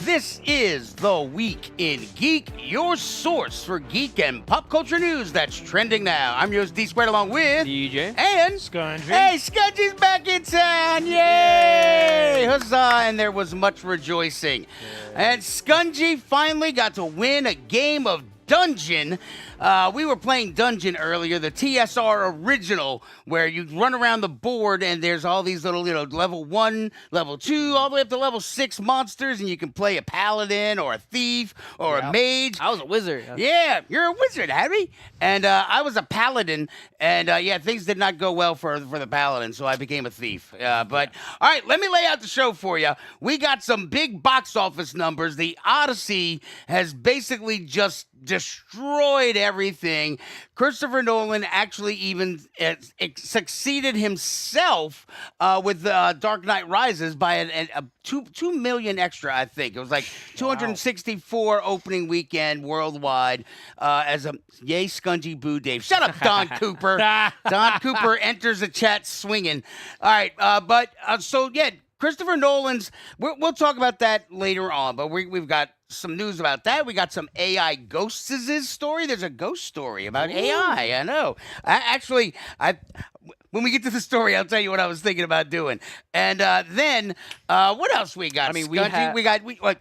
This is The Week in Geek, your source for geek and pop culture news that's trending now. I'm yours, D Squared, along with DJ and Scungy. Hey, Scungy's back in town! Yay! Huzzah! And there was much rejoicing. And Scungy finally got to win a game of Dungeon. We were playing Dungeon earlier, the TSR original, where you run around the board and there's all these little, level 1, level 2, all the way up to level 6 monsters, and you can play a paladin or a thief or a mage. I was a wizard. Yeah, you're a wizard, Harry. And I was a paladin, and things did not go well for the paladin, so I became a thief. But all right, let me lay out the show for you. We got some big box office numbers. The Odyssey has basically just destroyed everything. Christopher Nolan actually even succeeded himself with Dark Knight Rises by a 2 million extra, I think. It was like 264 opening weekend worldwide as a yay Scungy boo Dave. Shut up, Don Cooper. Don Cooper enters the chat swinging. All right, Christopher Nolan's, we'll talk about that later on, but we've got some news about that. We got some AI ghosts' story. There's a ghost story about AI. I know. When we get to the story, I'll tell you what I was thinking about doing. And then, what else we got? I mean, I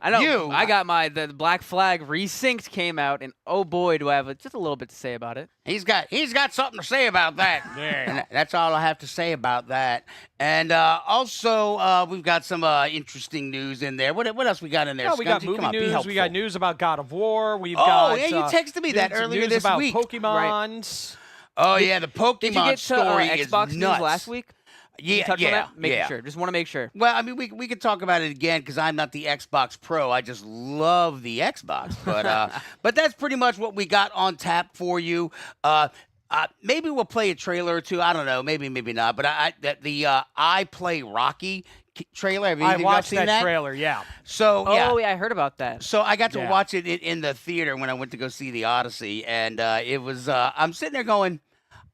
know. I got the Black Flag Resynced came out, and oh boy, do I have just a little bit to say about it. He's got something to say about that. And that's all I have to say about that. And also, we've got some interesting news in there. What else we got in there? We got Scungy? movie Come on, be news. helpful. We got news about God of War. You texted me that earlier news this about week. Pokemons. Oh, yeah, the Pokemon Did you get story Xbox is news nuts. last week? Yeah, touch on that? yeah. Sure. Just want to make sure. Well, I mean, we could talk about it again because I'm not the Xbox Pro. I just love the Xbox. But that's pretty much what we got on tap for you. Maybe we'll play a trailer or two. I don't know. Maybe not. But I Play Rocky trailer. Have you I watched seen that trailer, yeah. So, yeah. Oh, yeah, I heard about that. So I got to watch it in the theater when I went to go see the Odyssey. And it was, I'm sitting there going,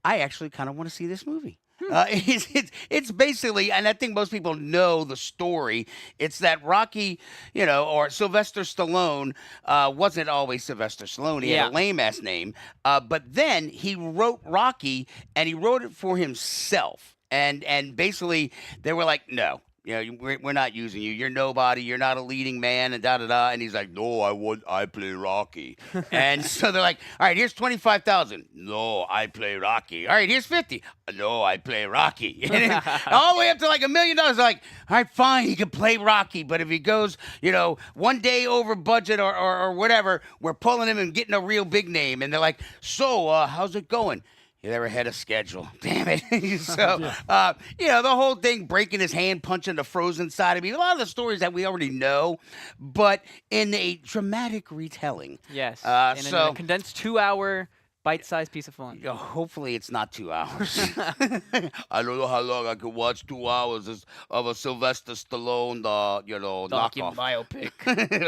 I actually kind of want to see this movie. It's basically, and I think most people know the story. It's that Rocky, or Sylvester Stallone wasn't always Sylvester Stallone. He had a lame-ass name. But then he wrote Rocky, and he wrote it for himself. And basically, they were like, no. We're not using you. You're nobody. You're not a leading man, and da-da-da. And he's like, no, I play Rocky. And so they're like, all right, here's $25,000. No, I play Rocky. All right, here's $50,000. No, I play Rocky. And then all the way up to like $1 million. They're like, all right, fine, he can play Rocky. But if he goes, one day over budget or whatever, we're pulling him and getting a real big name. And they're like, so how's it going? They're ahead of schedule. Damn it. So, the whole thing, breaking his hand, punching the frozen side of me. A lot of the stories that we already know, but in a dramatic retelling. Yes. In so a condensed 2-hour bite-sized piece of fun. Hopefully it's not 2 hours. I don't know how long I could watch 2 hours of a Sylvester Stallone, knockoff biopic.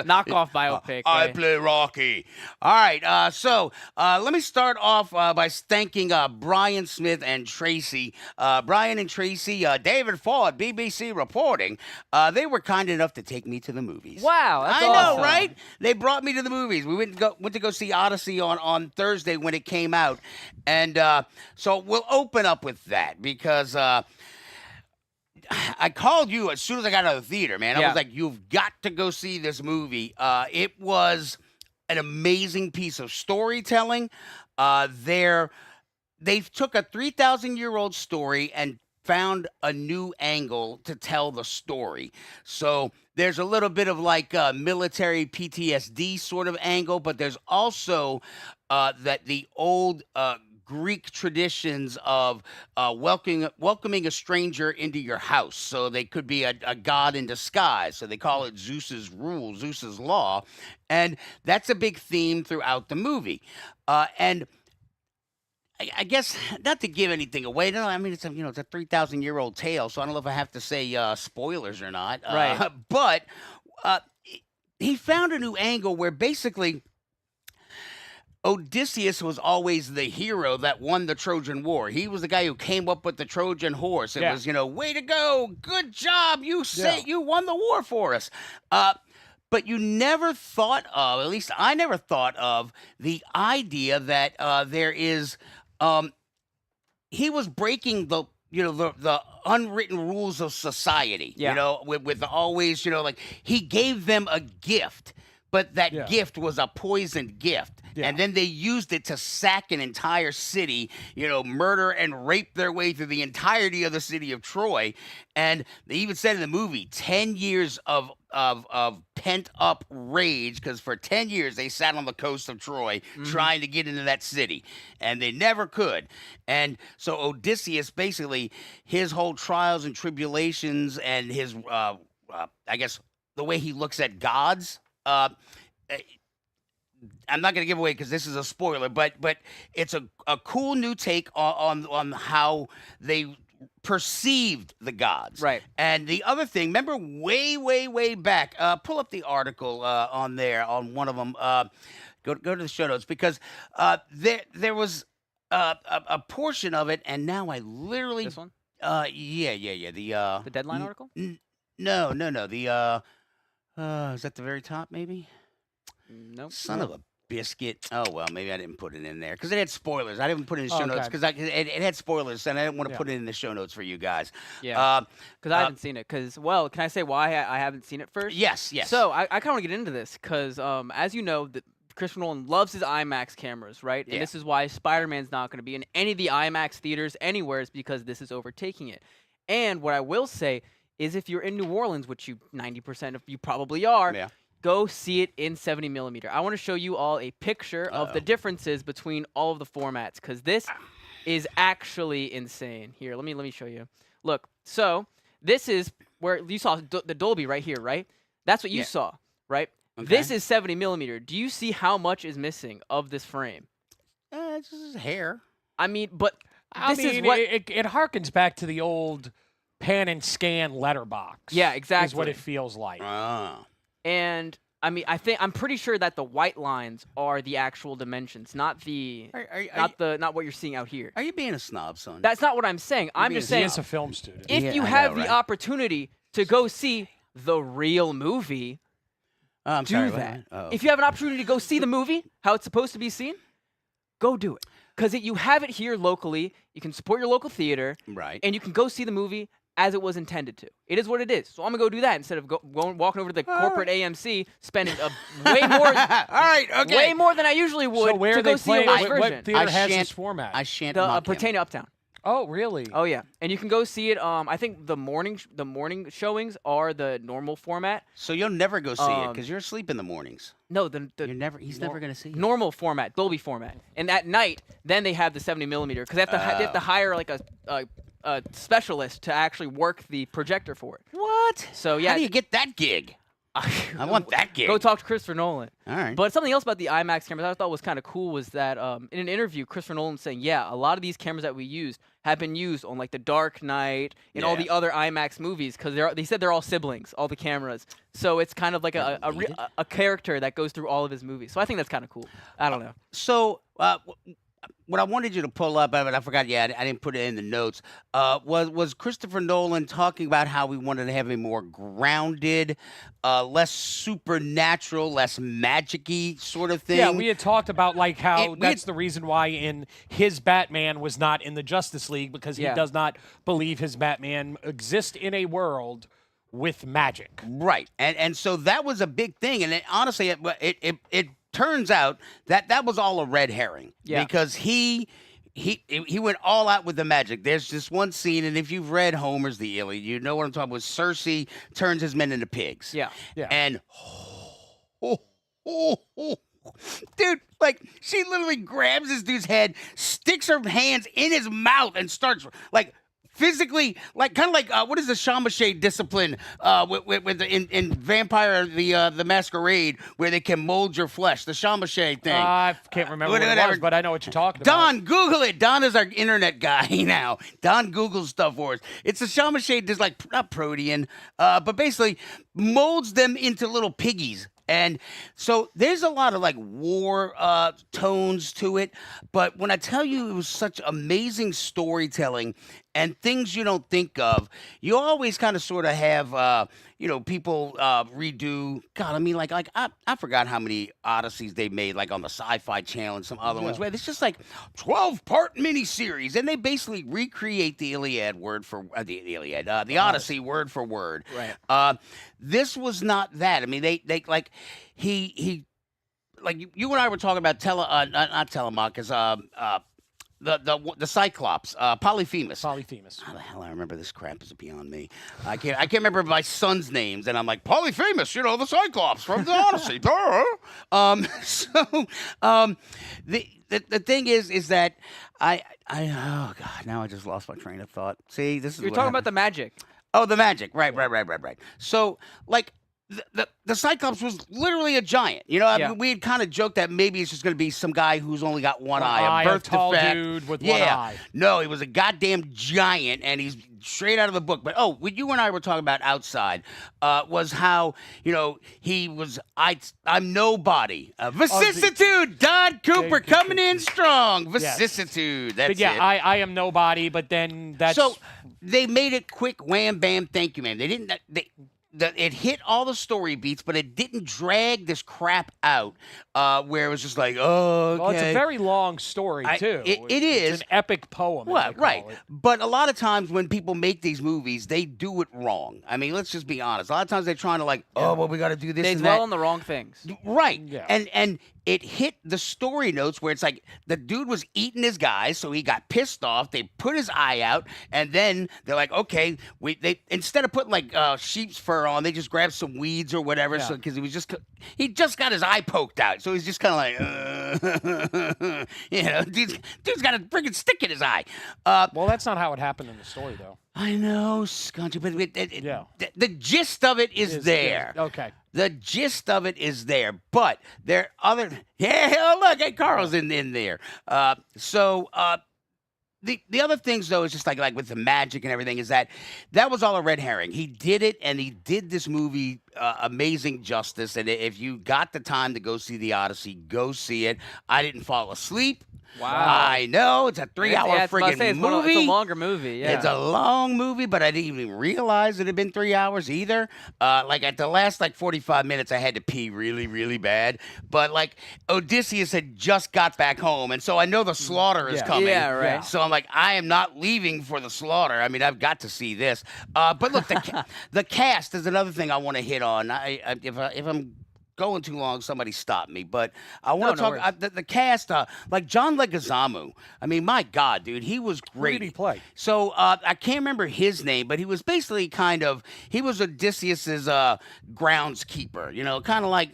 Knockoff biopic. I play Rocky. All right, so let me start off by thanking Brian Smith and Tracy. Brian and Tracy, David Ford, BBC reporting. They were kind enough to take me to the movies. Wow, that's I awesome. know, right? They brought me to the movies. We went to go see Odyssey on Thursday when it came out, and so we'll open up with that because I called you as soon as I got out of the theater, man. I was like, you've got to go see this movie. It was an amazing piece of storytelling. They took a 3,000-year-old story and found a new angle to tell the story. So there's a little bit of like military PTSD sort of angle, but there's also that the old Greek traditions of welcoming a stranger into your house. So they could be a god in disguise. So they call it Zeus's rule, Zeus's law. And that's a big theme throughout the movie. And I guess not to give anything away. No, I mean it's a 3,000-year-old tale, so I don't know if I have to say spoilers or not. Right. But he found a new angle where basically Odysseus was always the hero that won the Trojan War. He was the guy who came up with the Trojan horse. It was way to go, good job, you won the war for us. but you never thought of, at least I never thought of, the idea that there is, he was breaking the unwritten rules of society. Yeah. With always, like he gave them a gift, but that Yeah. gift was a poisoned gift. Yeah. And then they used it to sack an entire city, murder and rape their way through the entirety of the city of Troy. And they even said in the movie, 10 years of pent up rage, because for 10 years they sat on the coast of Troy trying to get into that city, and they never could. And so Odysseus, basically, his whole trials and tribulations and his, I guess, the way he looks at gods. I'm not going to give away because this is a spoiler, but it's a cool new take on how they perceived the gods. Right. And the other thing, remember way back, pull up the article on there on one of them. Go to the show notes because there was a portion of it, and now I literally This one? yeah The Deadline article? No the is that the very top maybe? Nope. Son of a biscuit. Oh, well, maybe I didn't put it in there because it had spoilers. I didn't put it in the show Okay. notes because it had spoilers, and I didn't want to Yeah. put it in the show notes for you guys. Yeah. Because I uh, haven't seen it. Well, can I say why I haven't seen it first? Yes. So I kind of want to get into this because, as you know, Christopher Nolan loves his IMAX cameras, right? Yeah. And this is why Spider-Man's not going to be in any of the IMAX theaters anywhere, is because this is overtaking it. And what I will say is, if you're in New Orleans, which 90% of you probably are, Yeah. go see it in 70 millimeter. I want to show you all a picture of the differences between all of the formats, because this is actually insane. Here, let me show you. Look, so this is where you saw the Dolby right here, right? That's what you Yeah. saw, right? Okay. This is 70 millimeter. Do you see how much is missing of this frame? It's just hair. I mean, but I this mean, is what. it harkens back to the old pan and scan letterbox. Yeah, Is what exactly. it feels like. Ah. And I mean, I'm pretty sure that the white lines are the actual dimensions, not the not what you're seeing out here. Are you being a snob, son? That's not what I'm saying. I'm being just He saying, is a film student. if Yeah, you I have know, the right? opportunity to go see the real movie, I'm do sorry, what? that. Oh. If you have an opportunity to go see the movie, how it's supposed to be seen, go do it. Because you have it here locally, you can support your local theater, Right. and you can go see the movie as it was intended to. It is what it is. So I'm gonna go do that instead of walking over to the corporate AMC, spending way more, All right. Okay. way more than I usually would So where to are they go see a playing? worse What version. theater I has shan't- this format? I shan't The mock him. Pertaining Uptown. Oh, really? Oh yeah, and you can go see it. I think the morning showings are the normal format. So you'll never go see it Um, because you're asleep in the mornings. No, the He's never going to see it. normal format, Dolby format. And at night, then they have the 70 millimeter because they have to hire like a specialist to actually work the projector for it. What? So yeah, How do you get that gig? I want that gig. Go talk to Christopher Nolan. All right. But something else about the IMAX cameras I thought was kind of cool was that in an interview, Christopher Nolan saying, yeah, a lot of these cameras that we use have been used on like The Dark Knight and all Yeah. the other IMAX movies because they said they're all siblings, all the cameras. So it's kind of like a character that goes through all of his movies. So I think that's kind of cool. I don't know. So, what I wanted you to pull up, but I forgot. Yeah, I didn't put it in the notes. Was Christopher Nolan talking about how we wanted to have a more grounded, less supernatural, less magic-y sort of thing? Yeah, we had talked about like how We that's had- the reason why in his Batman was not in the Justice League because he Yeah. does not believe his Batman exists in a world with magic. Right, and so that was a big thing, and honestly, it turns out that was all a red herring. Yeah. Because he went all out with the magic. There's this one scene, and if you've read Homer's The Iliad, you know what I'm talking about. Cersei turns his men into pigs. Yeah. Yeah. And dude, like she literally grabs this dude's head, sticks her hands in his mouth, and starts like physically, like kind of like what is the Shamashay discipline with in Vampire the Masquerade where they can mold your flesh, the Shamashay thing. I can't remember what it whatever. was, but I know what you're talking about. Don, Google it. Don is our internet guy now. Don Googles stuff for us. It's a Shamashay, just like not protean, but basically molds them into little piggies. And so there's a lot of like war tones to it. But when I tell you it was such amazing storytelling, and things you don't think of. You always kind of sort of have, people redo. God, I mean, like I forgot how many Odysseys they made, like on the Sci-Fi Channel and some other ones, where it's just like 12-part miniseries, and they basically recreate the Iliad word for the Odyssey word for word. Right. This was not that. I mean, they like he like you and I were talking about not Telemachus, the Cyclops, Polyphemus. Polyphemus. How the hell I remember this crap is beyond me. I can't remember my son's names, and I'm like Polyphemus, the Cyclops from the Odyssey. The thing is that I oh god, now I just lost my train of thought. See, this is You're what talking happens. about the magic. Oh, the magic. Right. So, like, the Cyclops was literally a giant. I Yeah. mean, we had kind of joked that maybe it's just going to be some guy who's only got one eye, a birth tall defect. dude with one eye. No, he was a goddamn giant, and he's straight out of the book. But what you and I were talking about outside was how he was. I'm nobody. Vicissitude. Don Cooper coming in strong. Vicissitude. That's But yeah, it. I am nobody. But then that's So they made it quick, wham, bam, thank you, man. They didn't. It hit all the story beats, but it didn't drag this crap out where it was just like, oh, okay. Well, it's a very long story too. It It's is. an epic poem. Well, as they right. call it. But a lot of times when people make these movies, they do it wrong. I mean, let's just be honest. A lot of times they're trying to we got to do this They and dwell that. on the wrong things. Right. Yeah. And it hit the story notes where it's like the dude was eating his guys, so he got pissed off. They put his eye out, and then they're like, okay, they instead of putting sheep's fur on, they just grabbed some weeds or whatever. Yeah. So because he just got his eye poked out, so he's just kind of like, dude's got a freaking stick in his eye. Well, that's not how it happened in the story, though. I know, Scunchy, but the gist of it is there. Okay. The gist of it is there, but there are other. Yeah, look, hey, Carl's in there. The other things though is just like with the magic and everything is that was all a red herring. He did it, and he did this movie amazing justice. And if you got the time to go see the Odyssey, go see it. I didn't fall asleep. Wow. I know it's a 3-hour friggin' movie. It's a longer movie. Yeah. It's a long movie, but I didn't even realize it had been 3 hours either. At the last 45 minutes, I had to pee really, really bad. But Odysseus had just got back home, and so I know the slaughter is coming. Yeah, right. So I'm like, I am not leaving for the slaughter. I mean, I've got to see this. But look, the cast is another thing I want to hit on. If I'm going too long, somebody stop me. But I want to talk the cast, like John Leguizamo. I mean, my God, dude, he was great. Who did he play? So I can't remember his name, but he was basically he was Odysseus's groundskeeper. Kind of like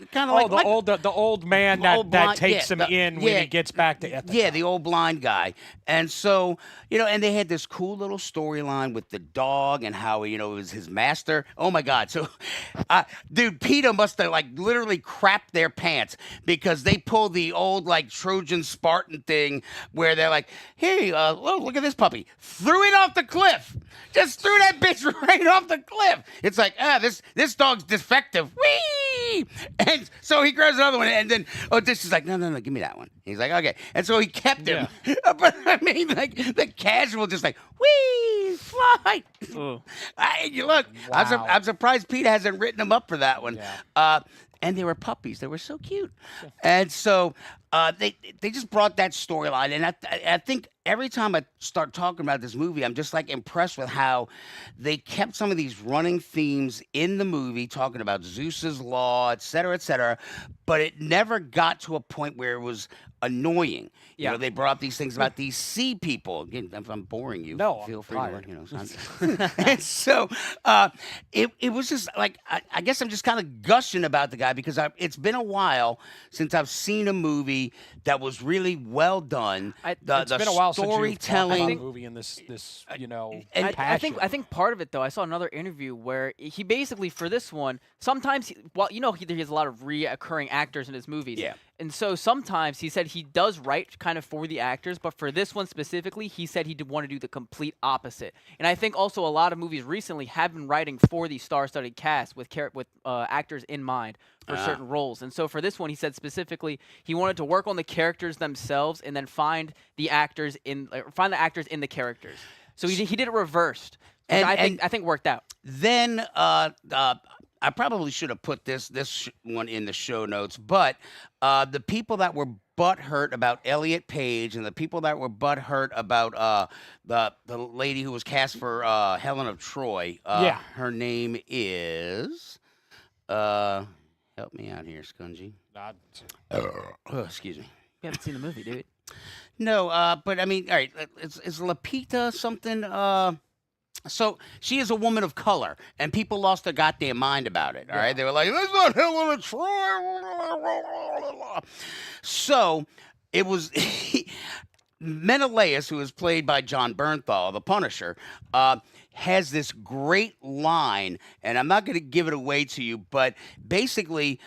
the old man that takes him in when he gets back to Ithaca. Yeah, the old blind guy. And so, and they had this cool little storyline with the dog and how, it was his master. Oh, my God. So, dude, PETA must have, literally crapped their pants because they pulled the old, Trojan Spartan thing where they're like, hey, look at this puppy. Threw it off the cliff. Just threw that bitch right off the cliff. It's like, this dog's defective. Whee! And so he grabs another one, and then Odysseus is like, no, give me that one. He's like, okay. And so he kept him. Yeah. But I mean, the casual just whee, fly. Ooh. Look, Wow. I'm surprised Pete hasn't written him up for that one. Yeah. And they were puppies. They were so cute. And so they just brought that storyline. And I think every time I start talking about this movie, I'm just impressed with how they kept some of these running themes in the movie, talking about Zeus's law, et cetera, but it never got to a point where it was annoying. Yeah. They brought up these things about these sea people. Again, if I'm boring you, No, feel I'm free tired. to. And so it was just I guess I'm just kind of gushing about the guy because it's been a while since I've seen a movie that was really well done. It's been a while since you've talked storytelling. about a movie in this and passion. I think part of it though, I saw another interview where he basically for this one, sometimes he has a lot of reoccurring actors in his movies. Yeah. And so sometimes he said he does write kind of for the actors, but for this one specifically, he said he did want to do the complete opposite. And I think also a lot of movies recently have been writing for the star-studded cast with actors in mind for certain roles. And so for this one, he said specifically he wanted to work on the characters themselves and then find the actors in the characters. So he did it reversed, which I think worked out. Then I probably should have put this one in the show notes, but the people that were butthurt about Elliot Page and the people that were butthurt about the lady who was cast for Helen of Troy. Her name is help me out here, Scungy. Excuse me. You haven't seen the movie, dude. No, but I mean, all right, it's Lapita something. So she is a woman of color, and people lost their goddamn mind about it. All right, they were like, "That's not Helen of Troy." So it was Menelaus, who is played by John Bernthal, the Punisher, has this great line, and I'm not going to give it away to you, but basically,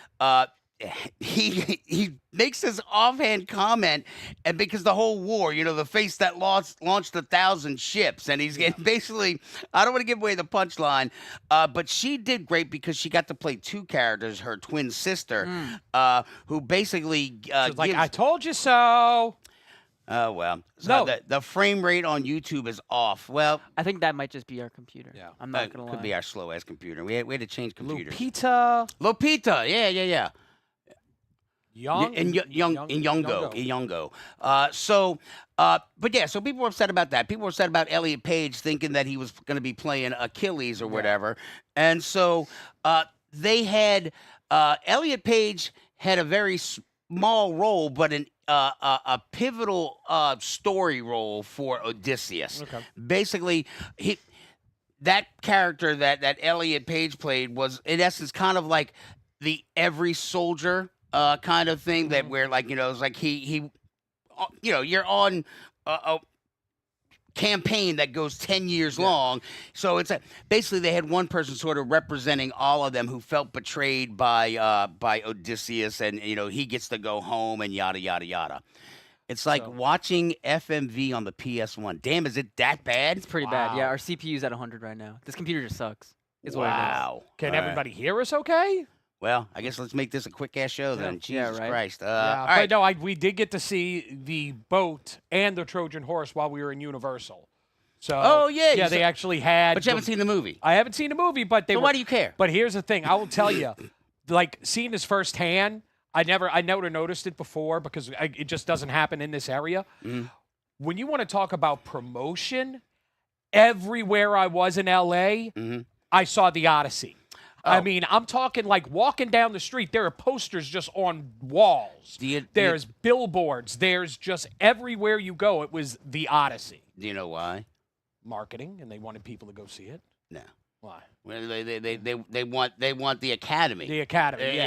he makes this offhand comment, and because the whole war, the face that launched 1,000 ships, and he's getting basically, I don't want to give away the punchline, but she did great because she got to play two characters, her twin sister, who basically like, I told you so. Oh, well. So the frame rate on YouTube is off. Well, I think that might just be our computer. Yeah. I'm not going to lie. Could be our slow-ass computer. We had to change computers. Lupita. Yeah. Nyong'o. But yeah, so people were upset about that. People were upset about Elliot Page thinking that he was going to be playing Achilles or whatever. And so they had Elliot Page had a very small role, but a pivotal story role for Odysseus. Okay. Basically, that character that Elliot Page played was, in essence, kind of like the every soldier kind of thing, that where, like, it's like he you're on a campaign that goes 10 years long. So it's basically they had one person sort of representing all of them who felt betrayed by Odysseus, and he gets to go home and yada yada yada. It's like watching FMV on the PS1. Damn, is it that bad? It's pretty bad. Yeah, our CPU's at 100 right now. This computer just sucks. Is what it is. Can everybody hear us okay? Well, I guess let's make this a quick-ass show then. Jesus Christ. All but right. no, we did get to see the boat and the Trojan horse while we were in Universal. So, yeah. they actually had... But you haven't seen the movie. I haven't seen the movie, but why do you care? But here's the thing. I will tell you, like, seeing this firsthand, I never noticed it before because it just doesn't happen in this area. Mm-hmm. When you want to talk about promotion, everywhere I was in L.A., I saw the Odyssey. I mean, I'm talking like walking down the street, there are posters just on walls. There's billboards. There's just everywhere you go, it was the Odyssey. Do you know why? Marketing, and they wanted people to go see it. No. Why? Well, they want the Academy. The Academy,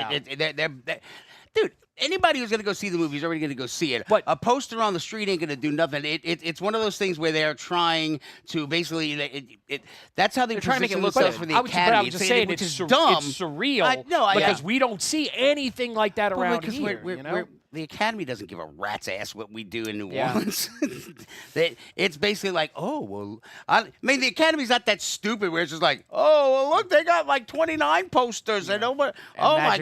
Dude, anybody who's going to go see the movie is already going to go see it. But a poster on the street ain't going to do nothing. It's one of those things where they're trying to basically that's how they're trying to make it look themselves good. for the But Academy. I was just saying which it's is dumb. It's surreal because we don't see anything like that around here. The Academy doesn't give a rat's ass what we do in New Orleans. It's basically like, oh, well, I mean, the Academy's not that stupid where it's just like, oh, well, look, they got like 29 posters. And oh my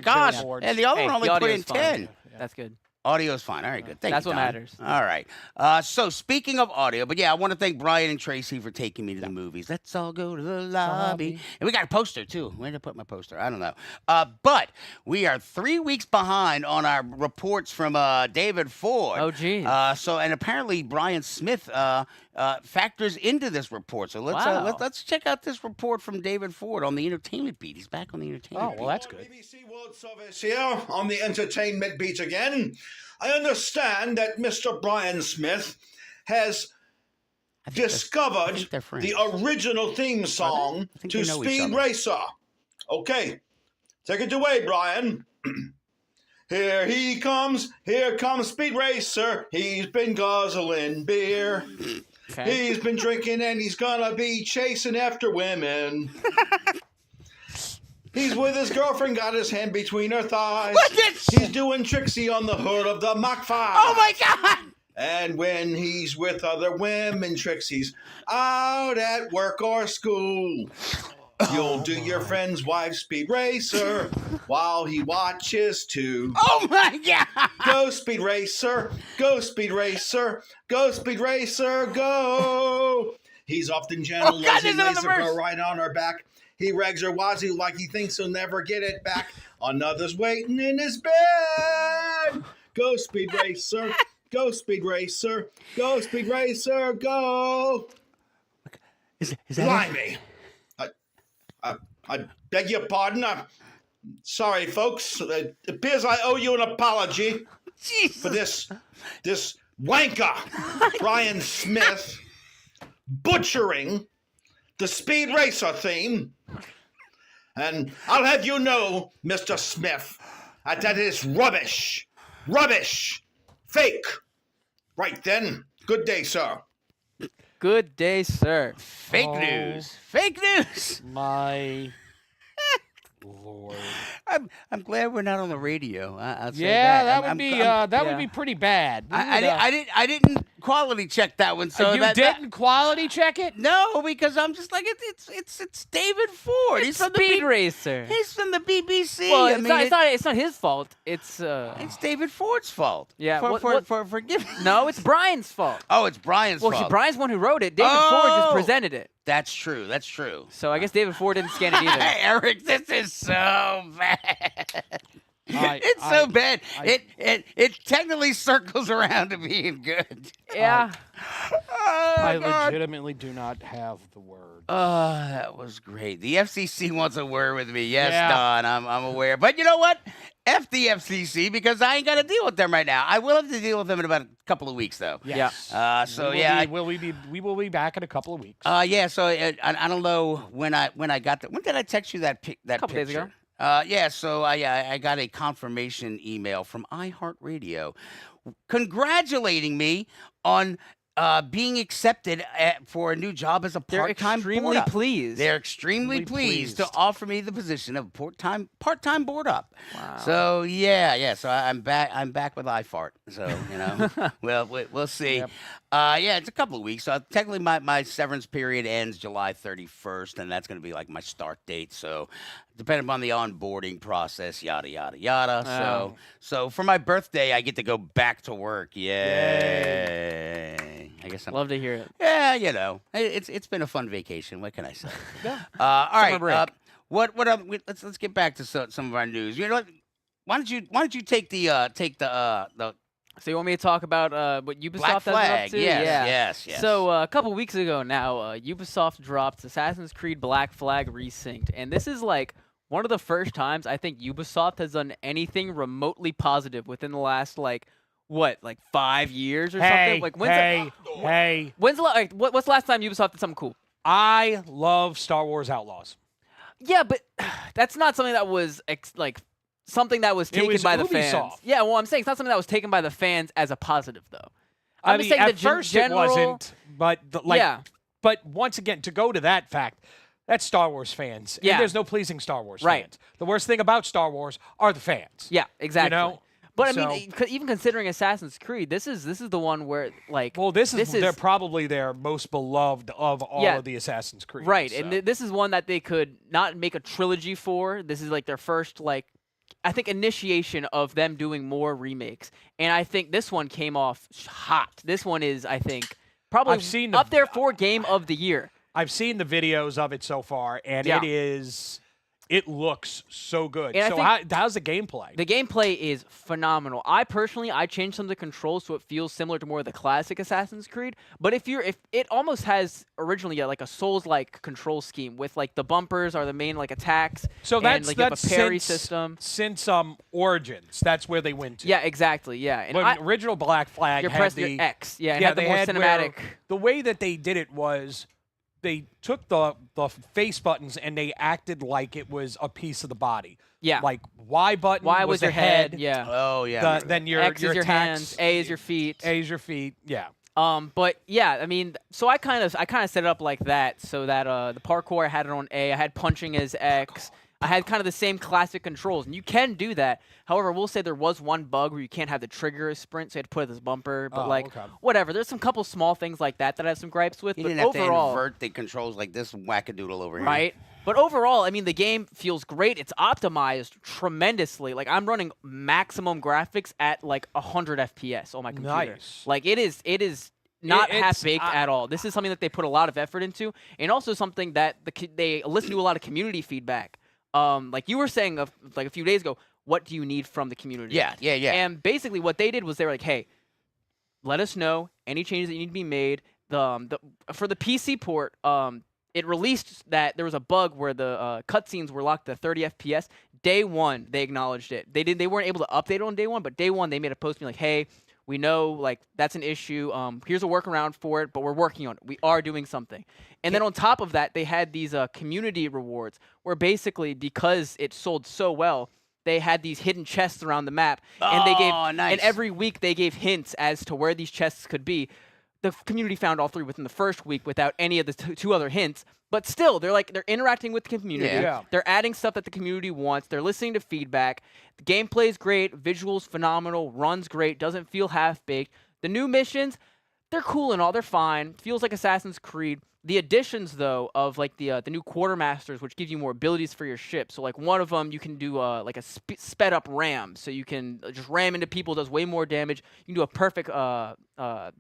gosh. And the other one only put in 10. That's good. Audio's fine. All right, good. Thank you, That's what Don. matters. All right. So speaking of audio, but yeah, I want to thank Brian and Tracy for taking me to the movies. Let's all go to the lobby. And we got a poster, too. Where did I put my poster? I don't know. But we are 3 weeks behind on our reports from David Ford. Oh, geez. And apparently Brian Smith factors into this report. So let's check out this report from David Ford on the entertainment beat. He's back on the entertainment beat. Oh, well, that's good. BBC World Service here on the entertainment beat again. I understand that Mr. Brian Smith has discovered the original theme song to Speed Racer. Okay, take it away, Brian. Here comes Speed Racer. He's been guzzling beer. Okay. He's been drinking and he's gonna be chasing after women. He's with his girlfriend, got his hand between her thighs. He's doing Trixie on the hood of the Mach 5. Oh, my God! And when he's with other women, Trixie's out at work or school. You'll do your friend's wife's Speed Racer while he watches too. Oh, my God! Go, Speed Racer. Go, Speed Racer. Go, Speed Racer, go. He's often gentle God, as he there's another lays her verse. right on her back. He rags her wazoo like he thinks he'll never get it back. Another's waiting in his bed. Go, Speed Racer. Go, Speed Racer. Go, Speed Racer. Go. Is that Blimey. I beg your pardon. I'm sorry, folks. It appears I owe you an apology for this wanker, Brian Smith, butchering the Speed Racer theme. And I'll have you know, Mr. Smith, that is rubbish. Rubbish. Fake. Right then. Good day, sir. Good day, sir. Fake news? Fake news. My Lord. I'm glad we're not on the radio. I'll say Yeah, that. that would yeah. be pretty bad. I didn't quality check that one. So you that, didn't quality check it? No, because I'm just like it's David Ford. It's Speed Racer. He's from the BBC. Well, I it's not his fault. It's David Ford's fault. Yeah, For giving. no, it's Brian's fault. Oh, it's Brian's Well, fault. Brian's the one who wrote it. David Ford just presented it. That's true. That's true. So I guess David Ford didn't scan it either. Eric, this is so bad. It's so bad. It technically circles around to being good. Yeah. I God. legitimately do not have the word. That was great. The FCC wants a word with me. Yes, Yeah. Don, I'm aware. But you know what? F the FCC, because I ain't got to deal with them right now. I will have to deal with them in about a couple of weeks, though. Yes. We will be back in a couple of weeks. Yeah. So I don't know when I got that. When did I text you that that Couple picture? days ago. Yeah. So I got a confirmation email from iHeartRadio congratulating me on being accepted for a new job as a They're part-time extremely board up. pleased. They're extremely pleased to offer me the position of part-time board up. Wow. So yeah. So I'm back. I'm back with iFart. So well, we'll see. Yep. Yeah, it's a couple of weeks. So technically, my severance period ends July 31st, and that's going to be like my start date. So depending on the onboarding process, yada yada yada. Oh. So for my birthday, I get to go back to work. Yay! I guess I'm. Love to hear it. Yeah, it's been a fun vacation. What can I say? Yeah. All right. break. What let's get back to some of our news. You know what? Why don't you take the So you want me to talk about what Ubisoft Black has been Flag? up to? Yes. So a couple weeks ago now, Ubisoft dropped Assassin's Creed Black Flag Resynced, and this is like one of the first times I think Ubisoft has done anything remotely positive within the last like 5 years or something. Like when's the what's the last time Ubisoft did something cool? I love Star Wars Outlaws. Yeah, but that's not something that was something that was taken was by the fans. Ubisoft. Yeah, well, I'm saying it's not something that was taken by the fans as a positive, though. I I'm mean, just saying at first general, it wasn't, but yeah. But once again, to go to that fact, that's Star Wars fans. Yeah. And there's no pleasing Star Wars Right. fans. The worst thing about Star Wars are the fans. Yeah, exactly. You know? But I So- mean, even considering Assassin's Creed, this is the one where like Well, they're probably their most beloved of all of the Assassin's Creed. right, so. and this is one that they could not make a trilogy for. This is like their first I think initiation of them doing more remakes, and I think this one came off hot. This one is, I think, probably I've seen up there for Game of the Year. I've seen the videos of it so far, and Yeah. it looks so good. And I So think how's the gameplay? The gameplay is phenomenal. I changed some of the controls so it feels similar to more of the classic Assassin's Creed. But if it almost has originally like a Souls-like control scheme with like the bumpers are the main like attacks. So and, that's like, you have a parry since, system. Since Origins, that's where they went to. Yeah, exactly. Yeah, and When original Black Flag you're had pressing the your X. Yeah, and had the they more had cinematic. the way that they did it was they took the face buttons and they acted like it was a piece of the body. Yeah. Like Y button Y was was the your head. Yeah. Oh yeah. Then your X is your attacks, hands. A is your feet. A is your feet. Yeah. But yeah, I mean, so I kind of set it up like that, so that the parkour I had it on A, I had punching as X, I had kind of the same classic controls, and you can do that. However, we'll say there was one bug where you can't have the trigger as sprint, so you had to put it as bumper. But whatever, there's some couple small things like that I have some gripes with. You but didn't have overall, to invert the controls like this wackadoodle over here. right? But overall, I mean, the game feels great. It's optimized tremendously. Like I'm running maximum graphics at like 100 FPS on my computer. Nice. Like it is not half-baked at all. This is something that they put a lot of effort into, and also something that they listen to a lot of community feedback. Like you were saying like a few days ago, what do you need from the community? Yeah. And basically what they did was they were like, hey, let us know any changes that need to be made. For the PC port, it released that there was a bug where the cutscenes were locked to 30 FPS. Day one, they acknowledged it. They weren't able to update it on day one, but day one they made a post being like, hey, we know like that's an issue. Here's a workaround for it, but we're working on it. We are doing something. And then on top of that, they had these community rewards where basically because it sold so well, they had these hidden chests around the map, and they gave nice. And every week they gave hints as to where these chests could be. The community found all 3 within the first week without any of the 2 other hints. But still, they're interacting with the community. Yeah. They're adding stuff that the community wants. They're listening to feedback. The gameplay's great. Visuals phenomenal. Runs great. Doesn't feel half-baked. The new missions, they're cool and all. They're fine. Feels like Assassin's Creed. The additions, though, of like the new quartermasters, which give you more abilities for your ship. So like one of them, you can do like a sped up ram, so you can just ram into people, does way more damage. You can do a perfect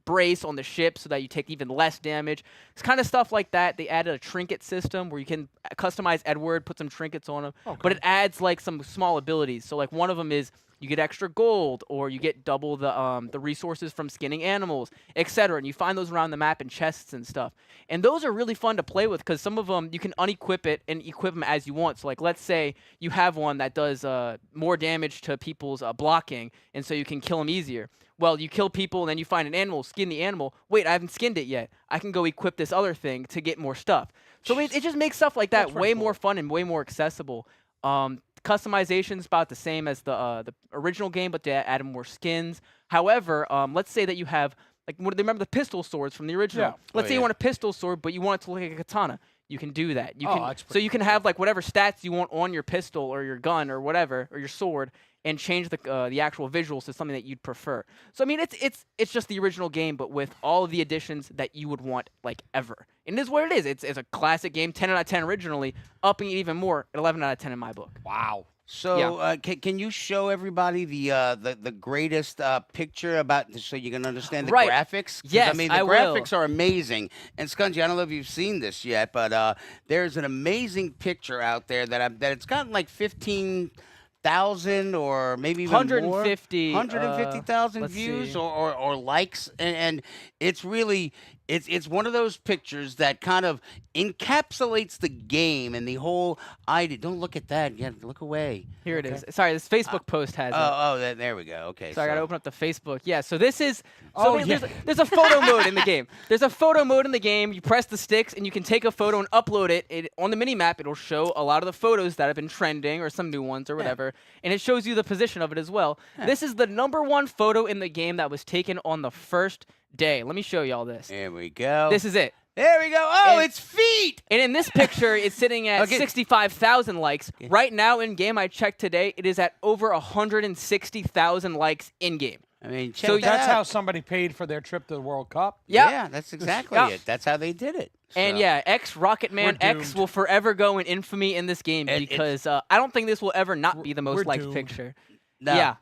brace on the ship, so that you take even less damage. It's kind of stuff like that. They added a trinket system where you can customize Edward, put some trinkets on him, but it adds like some small abilities. So like one of them is you get extra gold, or you get double the resources from skinning animals, etc. And you find those around the map in chests and stuff. And those are really fun to play with because some of them you can unequip it and equip them as you want. So like let's say you have one that does more damage to people's blocking, and so you can kill them easier. Well, you kill people and then you find an animal, skin the animal. Wait, I haven't skinned it yet. I can go equip this other thing to get more stuff. So it just makes stuff like that way more fun and way more accessible. Customization's about the same as the original game, but they added more skins. However, let's say that you have like remember the pistol swords from the original. Yeah. Let's say you want a pistol sword, but you want it to look like a katana. You can do that. That's so you can have like whatever stats you want on your pistol or your gun or whatever or your sword, and change the actual visuals to something that you'd prefer. So I mean, it's just the original game, but with all of the additions that you would want like ever. And it is what it is. It's a classic game, 10 out of 10 originally, upping it even more at 11 out of 10 in my book. Wow. So can you show everybody the greatest picture about so you can understand the graphics? Yes, I mean the graphics are amazing. And Scungy, I don't know if you've seen this yet, but there's an amazing picture out there that it's gotten like 15,000 or maybe even 150,000 let's views see. or likes, and it's really it's one of those pictures that kind of encapsulates the game and the whole idea. Don't look at that. Yeah, look away. Here it is. Sorry, this Facebook post has it. There we go. Okay. So I gotta open up the Facebook. Yeah, so this is there's a photo mode in the game. There's a photo mode in the game. You press the sticks and you can take a photo and upload it. On the mini map, it'll show a lot of the photos that have been trending or some new ones or whatever, and it shows you the position of it as well. This is the #1 photo in the game that was taken on the first day. Let me show you all this. There we go. This is it. There we go. Oh, it's feet. And in this picture, it's sitting at 65,000 likes. Right now in game, I checked today, it is at over 160,000 likes in game. I mean, so that's how somebody paid for their trip to the World Cup? Yeah, that's exactly it. That's how they did it. And yeah, Rocketman X will forever go in infamy in this game because I don't think this will ever not be the most liked picture. No. Yeah.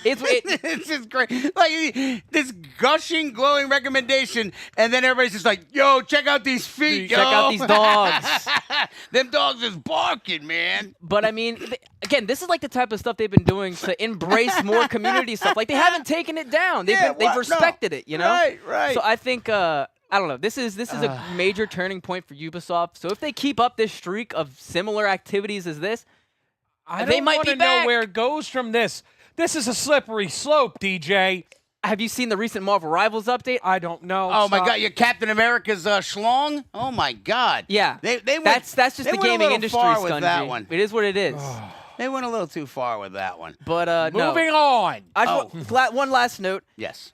It's just great. Like this gushing, glowing recommendation, and then everybody's just like, "Yo, check out these feet, yo. Check out these dogs. Them dogs is barking, man." But I mean, again, this is like the type of stuff they've been doing to embrace more community stuff. Like they haven't taken it down. They've respected it, you know? Right. So I think I don't know. This is a major turning point for Ubisoft. So if they keep up this streak of similar activities as this, they might be back. I don't want to know where it goes from this. This is a slippery slope, DJ. Have you seen the recent Marvel Rivals update? I don't know. Oh my God, your Captain America's schlong? Oh my God. Yeah, they that's just the gaming industry, with Scungy. that one. It is what it is. They went a little too far with that one. But moving on. One last note. Yes,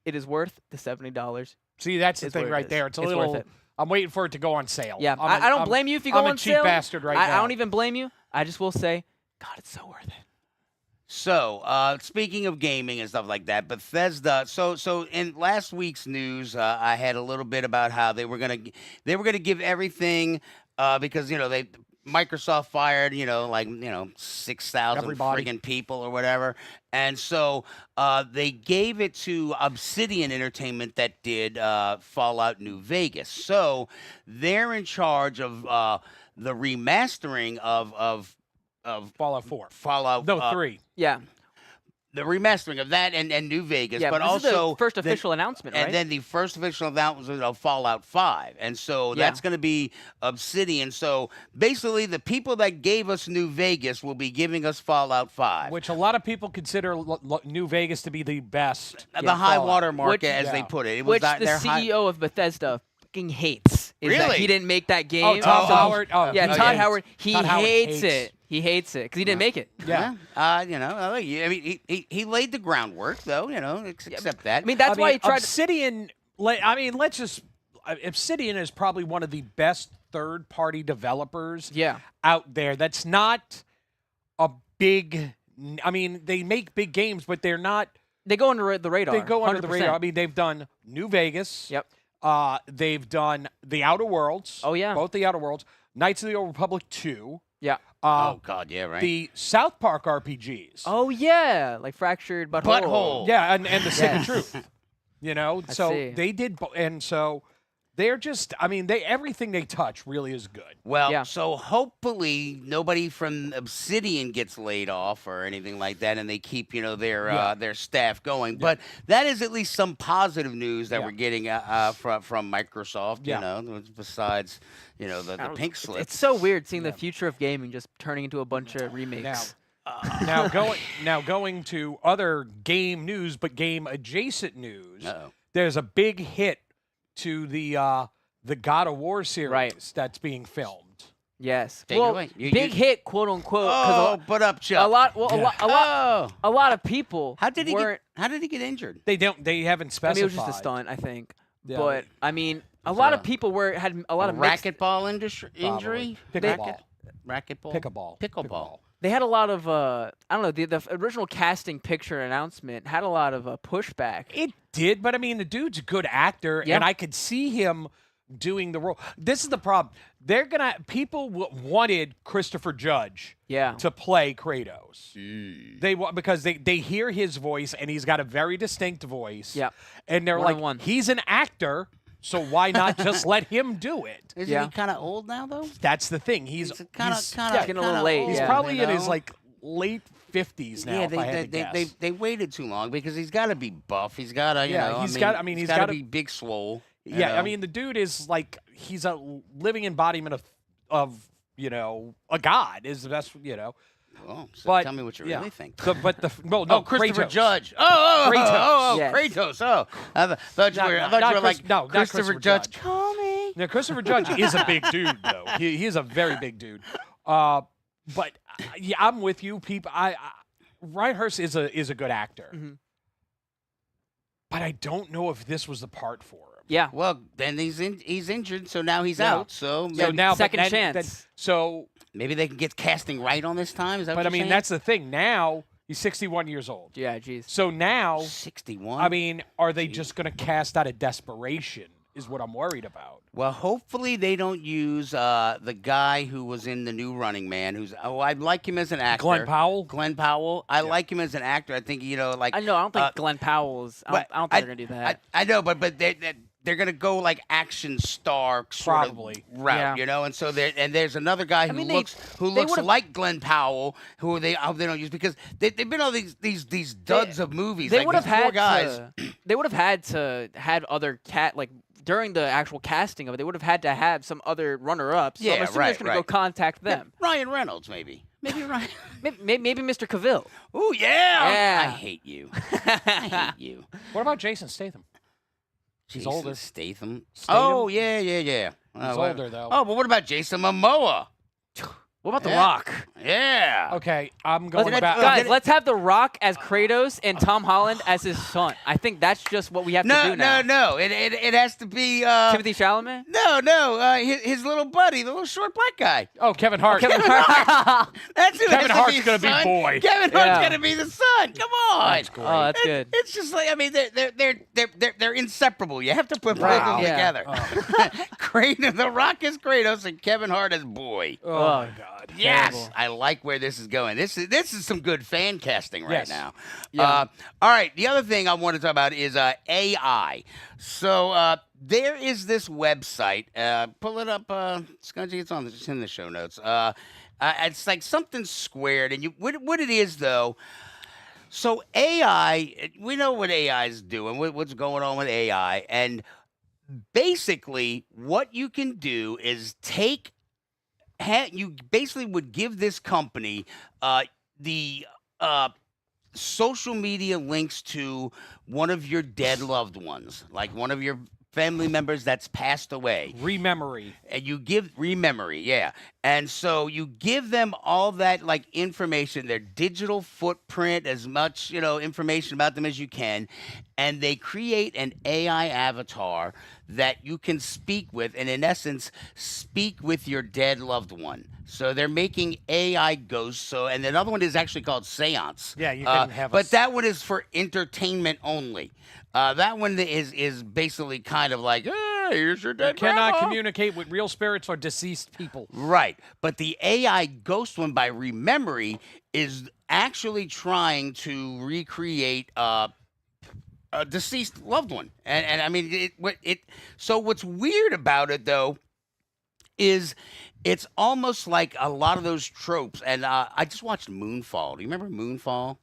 it is worth the $70. See, that's the thing right there. It's a little. Worth it. I'm waiting for it to go on sale. Yeah, I don't blame you if you go on sale. I'm a cheap bastard now. I don't even blame you. I just will say, God, it's so worth it. So, speaking of gaming and stuff like that, Bethesda. So in last week's news, I had a little bit about how they were gonna give everything because Microsoft fired, 6,000 Everybody. friggin' people or whatever. And so they gave it to Obsidian Entertainment that did Fallout New Vegas. So they're in charge of the remastering of Fallout 4. Fallout. No, 3. Yeah. The remastering of that and New Vegas, Yeah, but this is also the first official announcement, right? and then the first official announcement of Fallout 5, and so Yeah. that's going to be Obsidian. So basically, the people that gave us New Vegas will be giving us Fallout 5, Which a lot of people consider New Vegas to be the best. the high Fallout. water mark, Which- as they Yeah. put it. It was Which not- the their high- CEO of Bethesda fucking hates. Is that Really? he didn't make that game. Oh, Todd so- Howard. Oh, Yeah, he Todd hates- Howard. He Todd Howard hates it. He hates it because he didn't make it. Yeah. I mean, he laid the groundwork, though. Accept that. I mean, that's why he tried. Obsidian. Let's just. Obsidian is probably one of the best third-party developers Yeah. out there. That's not a big. I mean, they make big games, but they're not. They go under the radar. They go under the 100%. radar. I mean, they've done New Vegas. Yep. They've done The Outer Worlds. Oh, yeah. Both The Outer Worlds. Knights of the Old Republic 2. Yeah. oh God, yeah, right. The South Park RPGs. Oh yeah, like fractured butthole. Butthole. Yeah, and the Stick of Yes. Truth. I see. they did, and so they're just. I mean, everything they touch really is good. Well, Yeah. so hopefully nobody from Obsidian gets laid off or anything like that, and they keep their staff going. But that is at least some positive news that Yeah. we're getting from Microsoft. Yeah. Besides the pink slip. It's so weird seeing the future of gaming just turning into a bunch of remakes. Now going to other game news, but game adjacent news. Uh-oh. There's a big hit to the God of War series Right. that's being filmed. Yes. Take it well, away. big hit, quote unquote. Oh, put up, Chuck. a lot. Well, Oh. a lot of people. How did he weren't. How did he get injured? They haven't I specified. mean, it was just a stunt, I think. Yeah. But I mean, a lot of people had a lot of mixed, racquetball injury. Pickleball. Racquetball. Pickleball. They had a lot of I don't know. The original casting picture announcement had a lot of pushback. It did, but I mean, the dude's a good actor, Yeah. and I could see him doing the role. This is the problem. People wanted Christopher Judge Yeah. to play Kratos. Because they hear his voice, and he's got a very distinct voice. Yeah. And they're One-on-one. like, he's an actor, so why not just let him do it? Isn't Yeah. he kind of old now, though? That's the thing. He's kind he's- of getting a little late, He's yeah. probably in his late 50s now. Yeah, if I had to guess. they waited too long because he's got to be buff. He's got to, He's he's got to gotta- be big swole. you Yeah, I know? mean, the dude is like, he's a living embodiment of a god. Oh, so but- tell me what you yeah. really think. No, Christopher Kratos. Judge. Oh, Kratos. Yes. Kratos. Oh, I thought you were, not like not Christopher Judge. Judge. Call me. Now, Christopher Judge is a big dude, though. He is a very big dude. But yeah, I'm with you, people. Ryan Hurst is a good actor, Mhm. but I don't know if this was the part for him. Yeah. Well, then he's injured, so now he's Yeah. out. So So maybe, now, but second then- chance. then- so, maybe they can get casting right on this time. Is that but what I mean, you're that's the thing. Now he's 61 years old. Yeah. Jeez. So now, saying? 61. I mean, are they just going to cast out of desperation? Is what I'm worried about. Well, hopefully they don't use the guy who was in the new Running Man. I like him as an actor. Glenn Powell. Glenn Powell. I like him as an actor. I think I know. I don't think Glenn Powell's. I but don't think they're gonna do that. I know, but they're gonna go like action star sort Probably. of route, Yeah. And so there's another guy who mean, looks they would've- like Glenn Powell, who they don't use because they've been all these duds of movies. They like would have these poor had guys. they would have had to had other during the actual casting of it. They would have had to have some other runner-ups. So Yeah, I'm assuming right, they're just gonna go right. contact them. Ryan Reynolds, maybe Ryan. Maybe Mr. Cavill. Oh yeah. Yeah. I hate you. I hate you. What about Jason Statham? He's Jason older. Statham. Statham? Oh yeah. He's older, though. Oh, but what about Jason Momoa? What about The Yeah. Rock? Yeah. Okay, I'm going Let's, back. guys, let's have The Rock as Kratos and Tom Holland as his son. I think that's just what we have to do now. No. It has to be Timothy Chalamet? No. His little buddy, the little short black guy. Oh, Kevin Hart. Kevin Hart. That's who Kevin has Hart's to be gonna be son. boy. Kevin Hart's Yeah. gonna be the son. Come on. That's great. Oh, that's good. It's just like, I mean, they're inseparable. You have to put both of them Yeah. together. Kratos, The Rock is Kratos, and Kevin Hart is boy. Oh, my God. Yes, Terrible. I like where this is going. This is some good fan casting right Yes. now. Yeah. All right, the other thing I want to talk about is AI. So there is this website. Pull it up, Scungy. It's in the show notes. It's like something squared, and what it is though. So AI, we know what AI is doing. What's going on with AI, and basically what you can do is you basically would give this company the social media links to one of your dead loved ones, like one of your family members that's passed away. Rememory. And you give rememory, yeah. And so you give them all that like information, their digital footprint, as much, information about them as you can, and they create an AI avatar that you can speak with, and in essence, speak with your dead loved one. So they're making AI ghosts. And another one is actually called Seance. Yeah, you can have but that one is for entertainment only. That one is basically kind of like, here's your dead Cannot grandma. communicate with real spirits or deceased people. Right. But the AI ghost one by Rememory is actually trying to recreate a deceased loved one. And I mean, so what's weird about it, though, is it's almost like a lot of those tropes. And I just watched Moonfall. Do you remember Moonfall?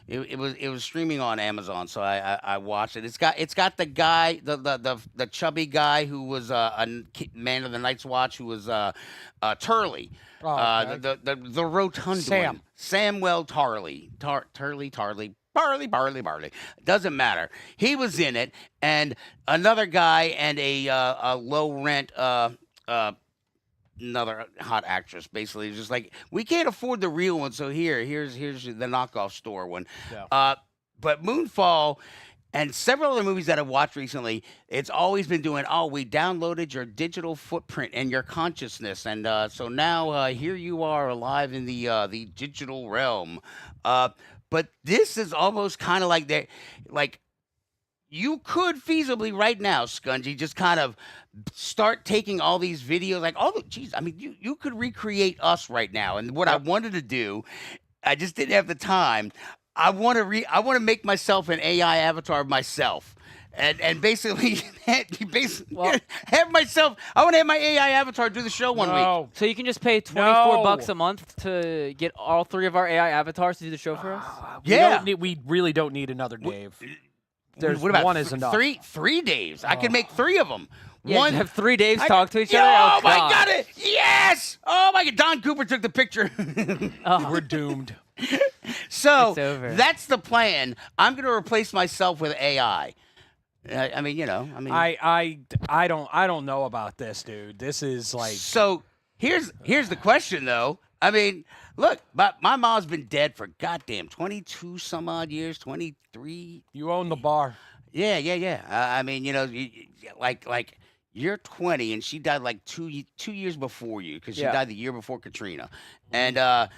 It was streaming on Amazon, so I watched it. It's got the guy, the chubby guy who was a man of the Night's Watch, who was Turley, okay. the rotund Sam. one, Samuel Tarley, Barley. Doesn't matter. He was in it, and another guy and a low rent another hot actress, basically. Just like, we can't afford the real one, so here's the knockoff store one. Yeah. But Moonfall and several other movies that I've watched recently, it's always been doing, we downloaded your digital footprint and your consciousness, and so now here you are alive in the digital realm. But this is almost kind of like that, like, you could feasibly right now, Scungy, just kind of start taking all these videos, like, I mean, you could recreate us right now. And what I wanted to do, I just didn't have the time. I want to make myself an AI avatar of myself. And basically, have myself. I want to have my AI avatar do the show one week. So you can just pay $24 a month to get all three of our AI avatars to do the show for us? Yeah. We really don't need another Dave. There's What about one is enough. Three Daves. I could make three of them. Yeah, One. have 3 Daves talk to each Yo, other? Oh my God! Yes! Oh my God! Don Cooper took the picture. We're doomed. So It's over. that's the plan. I'm going to replace myself with AI. I mean, I don't know about this, dude. This is like. So here's the question, though. I mean, look, my mom's been dead for goddamn 22 some odd years, 23. You own the bar. Yeah. I mean, like you're 20 and she died like 2 years before you, because she died the year before Katrina. And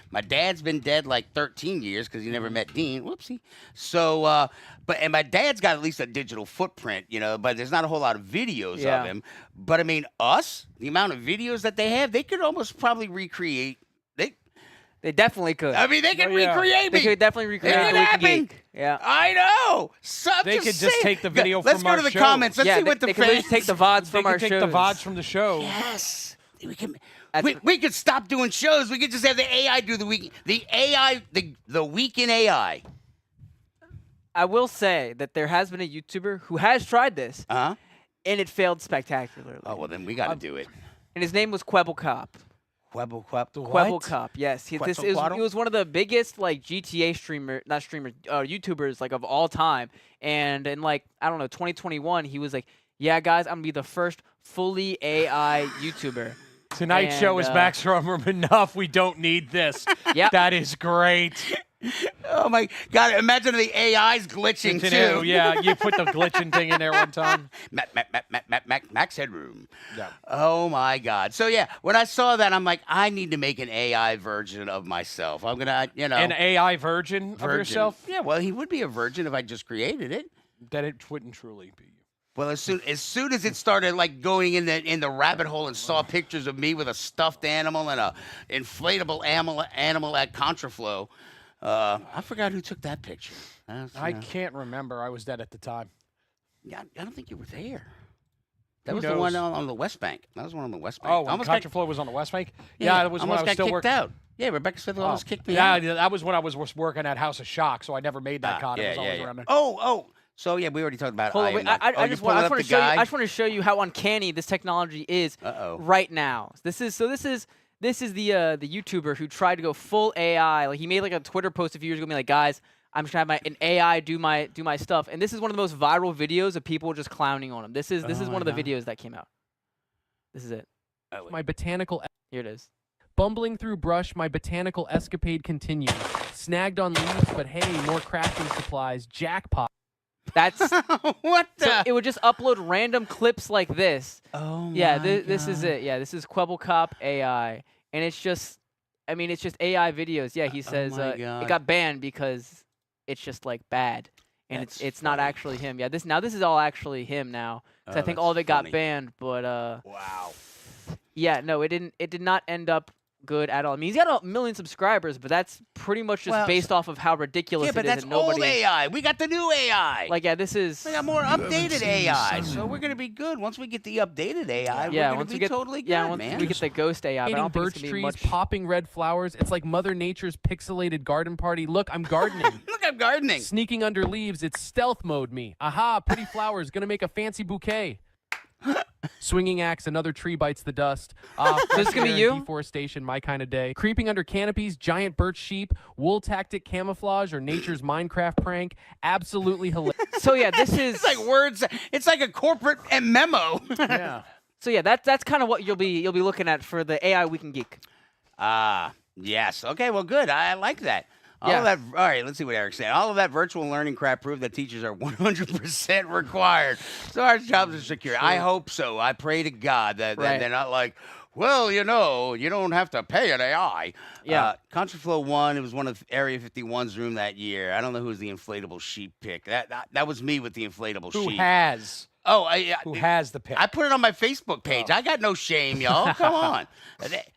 my dad's been dead like 13 years because he never met Dean. Whoopsie. So, and my dad's got at least a digital footprint, but there's not a whole lot of videos of him. But I mean, the amount of videos that they have, they could almost probably recreate. They definitely could. I mean, they could recreate me. They could definitely recreate It the could Weekend happen. Geek. Yeah. I know. So I'm They could just take the video Let's from go our to the shows. comments. Let's Yeah, see what the they could fans take the VODs They from our could take shows. the VODs from the show. Yes. That's- We could stop doing shows. We could just have the AI do the week. The AI, the weekend AI. I will say that there has been a YouTuber who has tried this, Uh-huh. and it failed spectacularly. Oh, well, then we got to do it. And his name was Quebble Cop. Quebble Cop, yes. He was one of the biggest like GTA YouTubers like of all time. And in like, I don't know, 2021, he was like, yeah, guys, I'm gonna be the first fully AI YouTuber. Tonight's show is maximum enough. We don't need this. Yep. That is great. Oh my God! Imagine the AI's glitching too. Yeah, you put the glitching thing in there one time. Max headroom. Yeah. Oh my God! So yeah, when I saw that, I'm like, I need to make an AI version of myself. I'm gonna, an AI virgin of yourself. Yeah, well, he would be a virgin if I just created it. That it wouldn't truly be you. Well, as soon as it started like going in the rabbit hole and saw pictures of me with a stuffed animal and a inflatable animal at Contraflow. I forgot who took that picture. I can't remember. I was dead at the time. Yeah, I don't think you were there. That Who was knows? the one on the West Bank. That was one on the West Bank. Oh, when Contraflow was on the West Bank? Yeah, that was when I was still working. out. Yeah, Rebecca Smith almost kicked me out. Yeah, that was when I was working at House of Shock, so I never made that con. It was always around there. Oh. So yeah, we already talked about. Hold on, wait, I just want to show you. I just want to show you how uncanny this technology is right now. This is the YouTuber who tried to go full AI. Like he made like a Twitter post a few years ago, being like, guys, I'm just gonna have an AI do my stuff. And this is one of the most viral videos of people just clowning on him. This is one of the videos that came out. This is it. My botanical. Here it is. Bumbling through brush, my botanical escapade continues. Snagged on leaves, but hey, more crafting supplies. Jackpot. That's what the? So it would just upload random clips like this. Oh yeah, my this is it. Yeah, this is Quebblecop AI, and it's just AI videos. Yeah, he says it got banned because it's just like bad, and it's not actually him. Yeah, this is all actually him now. Because I think all of it got banned, but wow. Yeah, no, it did not end up good at all. I mean, he's got 1 million subscribers, but that's pretty much just based off of how ridiculous it is. Yeah, but that's old AI. We got the new AI. Like, yeah, this is... We got more updated AI, so we're going to be good. Once we get the updated AI, we're going to be totally good, once we get the ghost AI, but I don't think it's birch gonna be trees, much... popping red flowers. It's like Mother Nature's pixelated garden party. Look, I'm gardening. Look, I'm gardening. Sneaking under leaves, it's stealth mode me. Aha, pretty flowers, gonna make a fancy bouquet. Swinging axe, another tree bites the dust. This is gonna be you? Deforestation, my kind of day. Creeping under canopies, giant birch sheep, wool tactic camouflage, or nature's Minecraft prank. Absolutely hilarious. So yeah, this is... It's like words. It's like a corporate memo. Yeah. So yeah, that's kind of what you'll be looking at for the AI Week in Geek. Yes. Okay, well, good. I like that. All right, let's see what Eric's saying. All of that virtual learning crap proved that teachers are 100% required. So our jobs are secure. I hope so. I pray to God that they're not like, well, you don't have to pay an AI. Yeah. Contraflow won. It was one of Area 51's room that year. I don't know who's the inflatable sheep pick. That was me with the inflatable sheep. Who has? Oh, who has the pick? I put it on my Facebook page. I got no shame, y'all. Come on.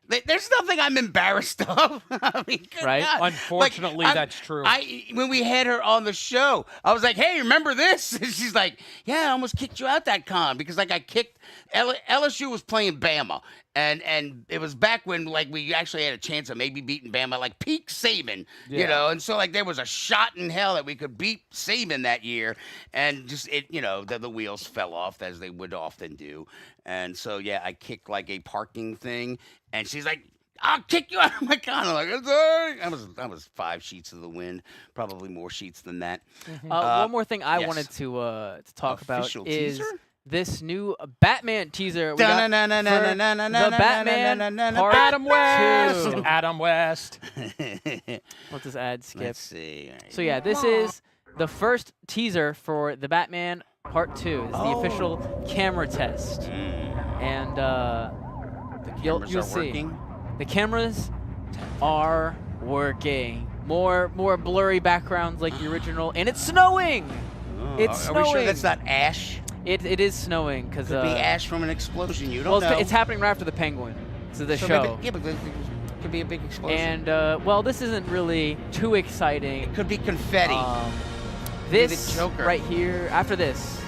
There's nothing I'm embarrassed of. I mean, good right? God. Unfortunately, that's true. When we had her on the show, I was like, hey, remember this? And she's like, yeah, I almost kicked you out that con because I kicked LSU was playing Bama. And it was back when we actually had a chance of maybe beating Bama, like peak Saban, and so there was a shot in hell that we could beat Saban that year, and just the wheels fell off as they would often do, and so I kicked like a parking thing, and she's like, I'll kick you out of my con. I'm like, that was 5 sheets of the wind, probably more sheets than that. One more thing I wanted to talk about is this new Batman teaser. We got the Batman part Adam West. 2. Adam West. Let this ad skip. Let's see. So yeah, this is the first teaser for the Batman Part 2. It's the official camera test, and you'll see working? the cameras are working. More blurry backgrounds like the original, and it's snowing. It's snowing. Are we sure that's not ash? It is snowing because Could be ash from an explosion. You don't know. It's happening right after the Penguin. So the show. Maybe, but it could be a big explosion. And this isn't really too exciting. It could be confetti. This the Joker. right here after this.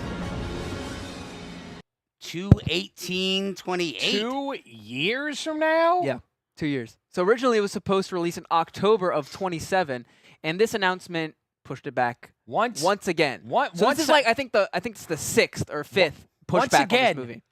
2/18/28. 2 years from now? Yeah, 2 years. So originally it was supposed to release in October of 27, and this announcement pushed it back once again. This is I think it's the 6th or 5th pushback on this movie.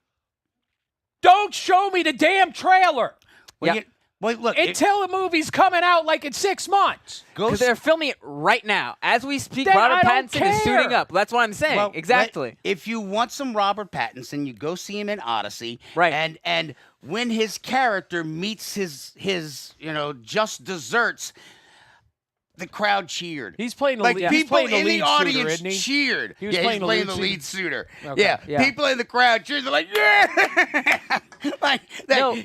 Don't show me the damn trailer. Well, Well, look, until the movie's coming out like in 6 months. Because they're filming it right now. As we speak, Then Robert I don't Pattinson is suiting care. up. That's what I'm saying. Well, exactly. If you want some Robert Pattinson, you go see him in Odyssey. Right. And when his character meets his just desserts, the crowd cheered. He's playing the Like lead. people he's playing the in the lead audience shooter, isn't he? cheered. He was yeah, playing he's the playing lead the lead shooter. Okay. Yeah. People in the crowd cheered. They're like, yeah. like that. No.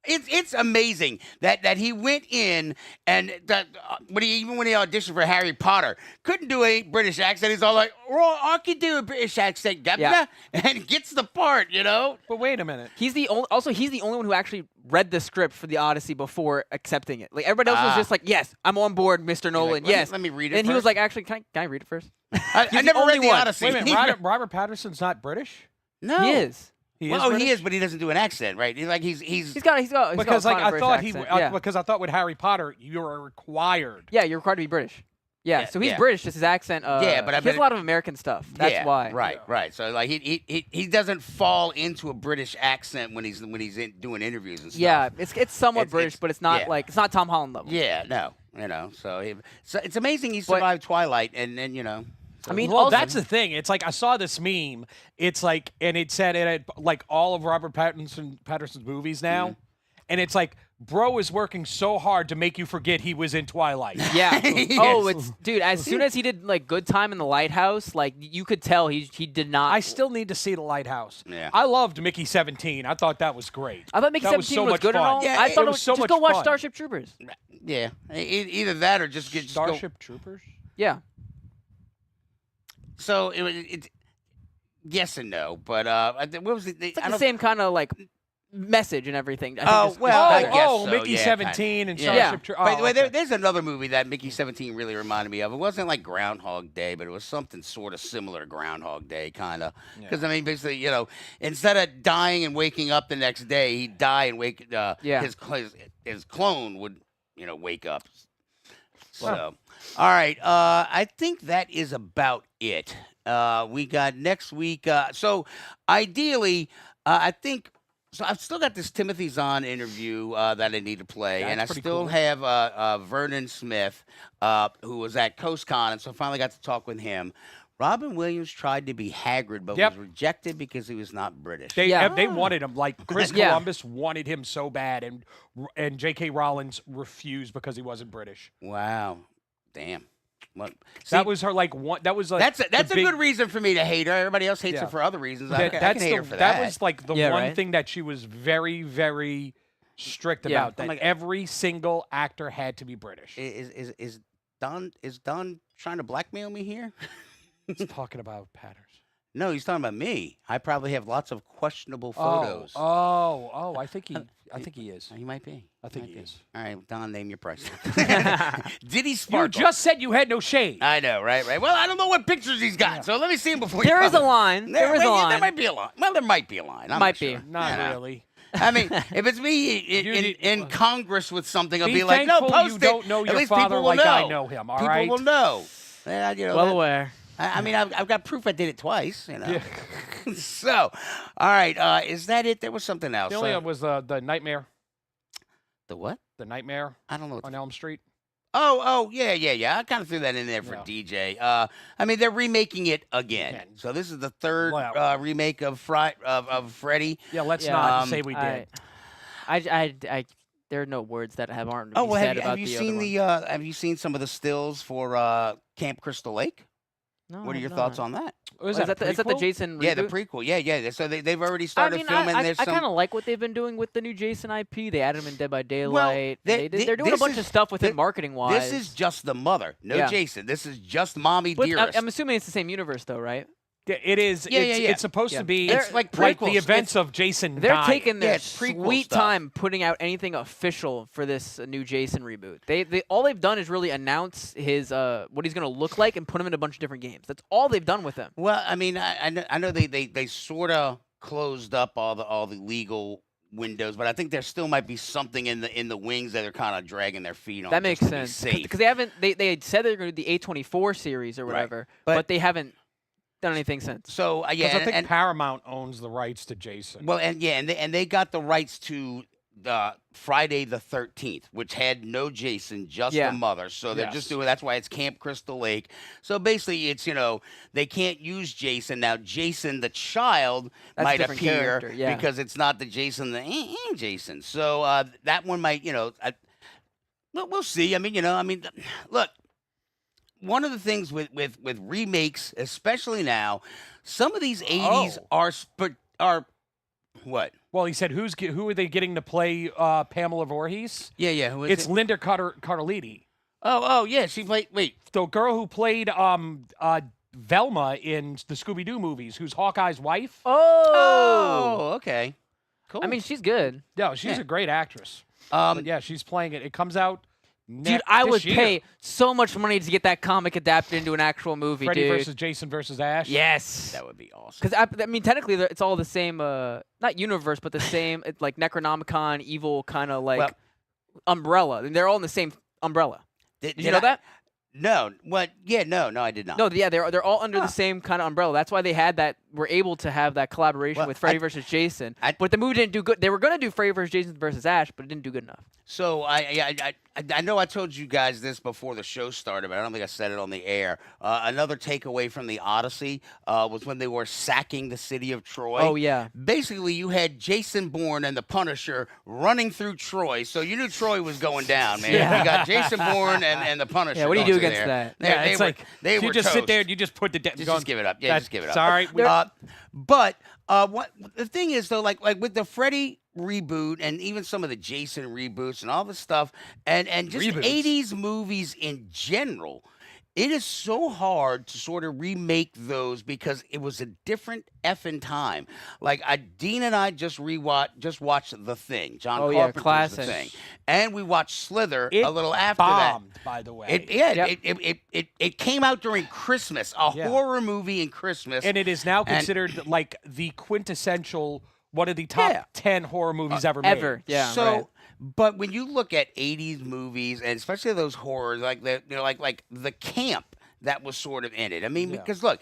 It's amazing that he went in and that when he auditioned for Harry Potter, couldn't do a British accent. He's all like, "Well, I can do a British accent, Yeah. and gets the part, But wait a minute. He's the only one who actually read the script for the Odyssey before accepting it. Like everybody else was just like, "Yes, I'm on board, Mr. Nolan." Let me read it And he was first. like, "Actually, can I read it first?" I the never only read the one. Odyssey. Wait a minute. Robert Patterson's not British? No, He is. He Well, is he British? is, but he doesn't do an accent, right? He's He's got Because a like I British thought accent. Yeah. because I thought with Harry Potter you were required. Yeah, you're required to be British. Yeah, Yeah, so he's yeah. British, just his accent. Yeah, but I he has bet a lot of American stuff. That's why. Right. So like he doesn't fall into a British accent when he's doing interviews and stuff. Yeah, it's somewhat It's- British, it's- but it's not yeah. like it's not Tom Holland level. Yeah, no, so it's amazing he survived Twilight, and I mean, Well, also, that's the thing. It's like I saw this meme. It's like, and it said it had like all of Robert Patterson's movies now, and it's like, bro is working so hard to make you forget he was in Twilight. Yeah. Oh, it's dude. As soon as he did like Good Time in the Lighthouse, like you could tell he did not. I still need to see The Lighthouse. Yeah. I loved Mickey 17. I thought that was great. I thought Mickey That was 17 so was much good and fun. all. Yeah, I it thought was so just much go watch fun. Starship Troopers. yeah, either that or just go. Starship Troopers. Yeah. So it yes and no, but what was it? It's like the same kind of like message and everything. I think Oh, it's well, I better. guess oh, so, Mickey yeah, 17 and kinda. Starship Troopers. By the way, there's another movie that Mickey 17 really reminded me of. It wasn't like Groundhog Day, but it was something sort of similar to Groundhog Day, kind of. Because I mean, basically, instead of dying and waking up the next day, he'd die and wake. His clone would, wake up. So, all right, I think that is about it. We got next week. So ideally, I think. So I've still got this Timothy Zahn interview that I need to play, That's and I pretty still cool. have Vernon Smith, who was at CoastCon, and so I finally got to talk with him. Robin Williams tried to be Hagrid, but was rejected because he was not British. They wanted him. Like Chris Yeah. Columbus wanted him so bad, and J.K. Rowling refused because he wasn't British. Wow, damn. Well, That was her like one. That was like that's a big, good reason for me to hate her. Everybody else hates her Yeah. for other reasons. I That, can hate her for that. was like the Yeah, one right. thing that she was very, very strict Yeah. about. That like- every single actor had to be British. Is Don trying to blackmail me here? He's talking about Patters. No, he's talking about me. I probably have lots of questionable photos. Oh! I think he is. He might be. I think Might he be. is. All right, Don, name your price. Did he You sparkle? just said you had no shade. I know, right? Well, I don't know what pictures he's got, so let me see him before. There you is a come. line. There is a There line. might be a line. Well, there might be a line. I'm Might not sure. be. Not You know. really. I mean, if it's me in Congress with something, I'll Be be like, no, thankful post you it. don't know At your least father people will like know. I know him, all people right? will know. Well aware. I mean, I've got proof I did it twice. Yeah. So, all right, is that it? There was something else. The only one was the Nightmare. The what? The Nightmare I don't know. What on Elm Street. Oh, yeah. I kind of threw that in there for Yeah. DJ. I mean, they're remaking it again. Again. So this is the third Well- remake of Freddy. Yeah, let's Yeah. not say we did. I there are no words that aren't Oh, be well, said have about you the seen other the one. have you seen some of the stills for Camp Crystal Lake? No, What are your no. thoughts on that? Was Is that a the prequel? Jason? Yeah, the reboot? prequel. Yeah. So they've already I started mean, filming. I There's some. kind of like what they've been doing with the new Jason IP. They added him in Dead by Daylight. they- They're doing a this bunch is- of stuff with thi- him marketing wise. This is just the mother, no Yeah. Jason. This is just Mommy But Dearest. I'm assuming it's the same universe, though, right? Yeah, it is. Yeah, it's, yeah. it's supposed Yeah. to be It's like like prequels. the events of Jason They're dying. taking their it's prequel sweet stuff. time putting out anything official for this new Jason reboot. They all they've done is really announce his what he's gonna look like and put him in a bunch of different games. That's all they've done with him. Well, I mean, I know they sort of closed up all the legal windows, but I think there still might be something in the wings that they're kind of dragging their feet on. That makes just to be sense safe. because they haven't. They had said they were gonna do the A24 series or Right. whatever, But- but they haven't done anything since. So Because yeah, I think and Paramount owns the rights to Jason. well, and yeah, and they got the rights to Friday the 13th, which had no Jason, just Yeah. the mother. So they're just Yes. doing. That's why it's Camp Crystal Lake. So basically, it's they can't use Jason now. Jason the child That's a might different appear character, yeah. because it's not the Jason the Jason. So that one might we'll see. Look. One of the things with remakes, especially now, some of these 80s are what? Well, he said, who are they getting to play Pamela Voorhees? Yeah. Who is It's it? Linda Cardellini, Oh, yeah. She played. Wait. the girl who played Velma in the Scooby-Doo movies, who's Hawkeye's wife. Oh, okay. Cool. I mean, she's good. No, she's Yeah. a great actress. But yeah, she's playing it. It comes out Dude, I this would year. pay so much money to get that comic adapted into an actual movie, Freddy dude. versus Jason versus Ash. Yes. that would be awesome. Because I mean, technically, it's all the same. Not universe, but the same. It's like Necronomicon, evil kind of like Well- umbrella. And they're all in the same umbrella. Did you know that? No. What? Yeah. No, I did not. No, yeah, they're all under the same kind of umbrella. That's why they had that. Were able to have that collaboration Well, with Freddy versus Jason. I- But the movie didn't do good. They were gonna do Freddy versus Jason versus Ash, but it didn't do good enough. So I know I told you guys this before the show started, but I don't think I said it on the air. Another takeaway from the Odyssey was when they were sacking the city of Troy. Oh yeah. Basically, you had Jason Bourne and the Punisher running through Troy, so you knew Troy was going down, man. Yeah. You got Jason Bourne and the Punisher. Yeah, what do you do going against through there. that? They- Yeah, they it's were- like they you were just sit toast. there and you just put the Just give it up. Yeah, just give it up. Sorry. But what the thing is though, like with the Freddy reboot and even some of the Jason reboots and all this stuff, and just Reboots. 80s movies in general, it is so hard to sort of remake those because it was a different effing time. Like Dean and I just watched The Thing, John Oh, yeah, Carpenter's classic. The Thing, and we watched Slither It a little after that. bombed, by the way. It came out during Christmas, a Yeah. horror movie in Christmas, and it is now And- considered like the quintessential one of the top Yeah. 10 horror movies ever made. Ever. Yeah. So, right. but when you look at 80s movies and especially those horrors, like like the camp that was sort of in it. I mean, Yeah. because look,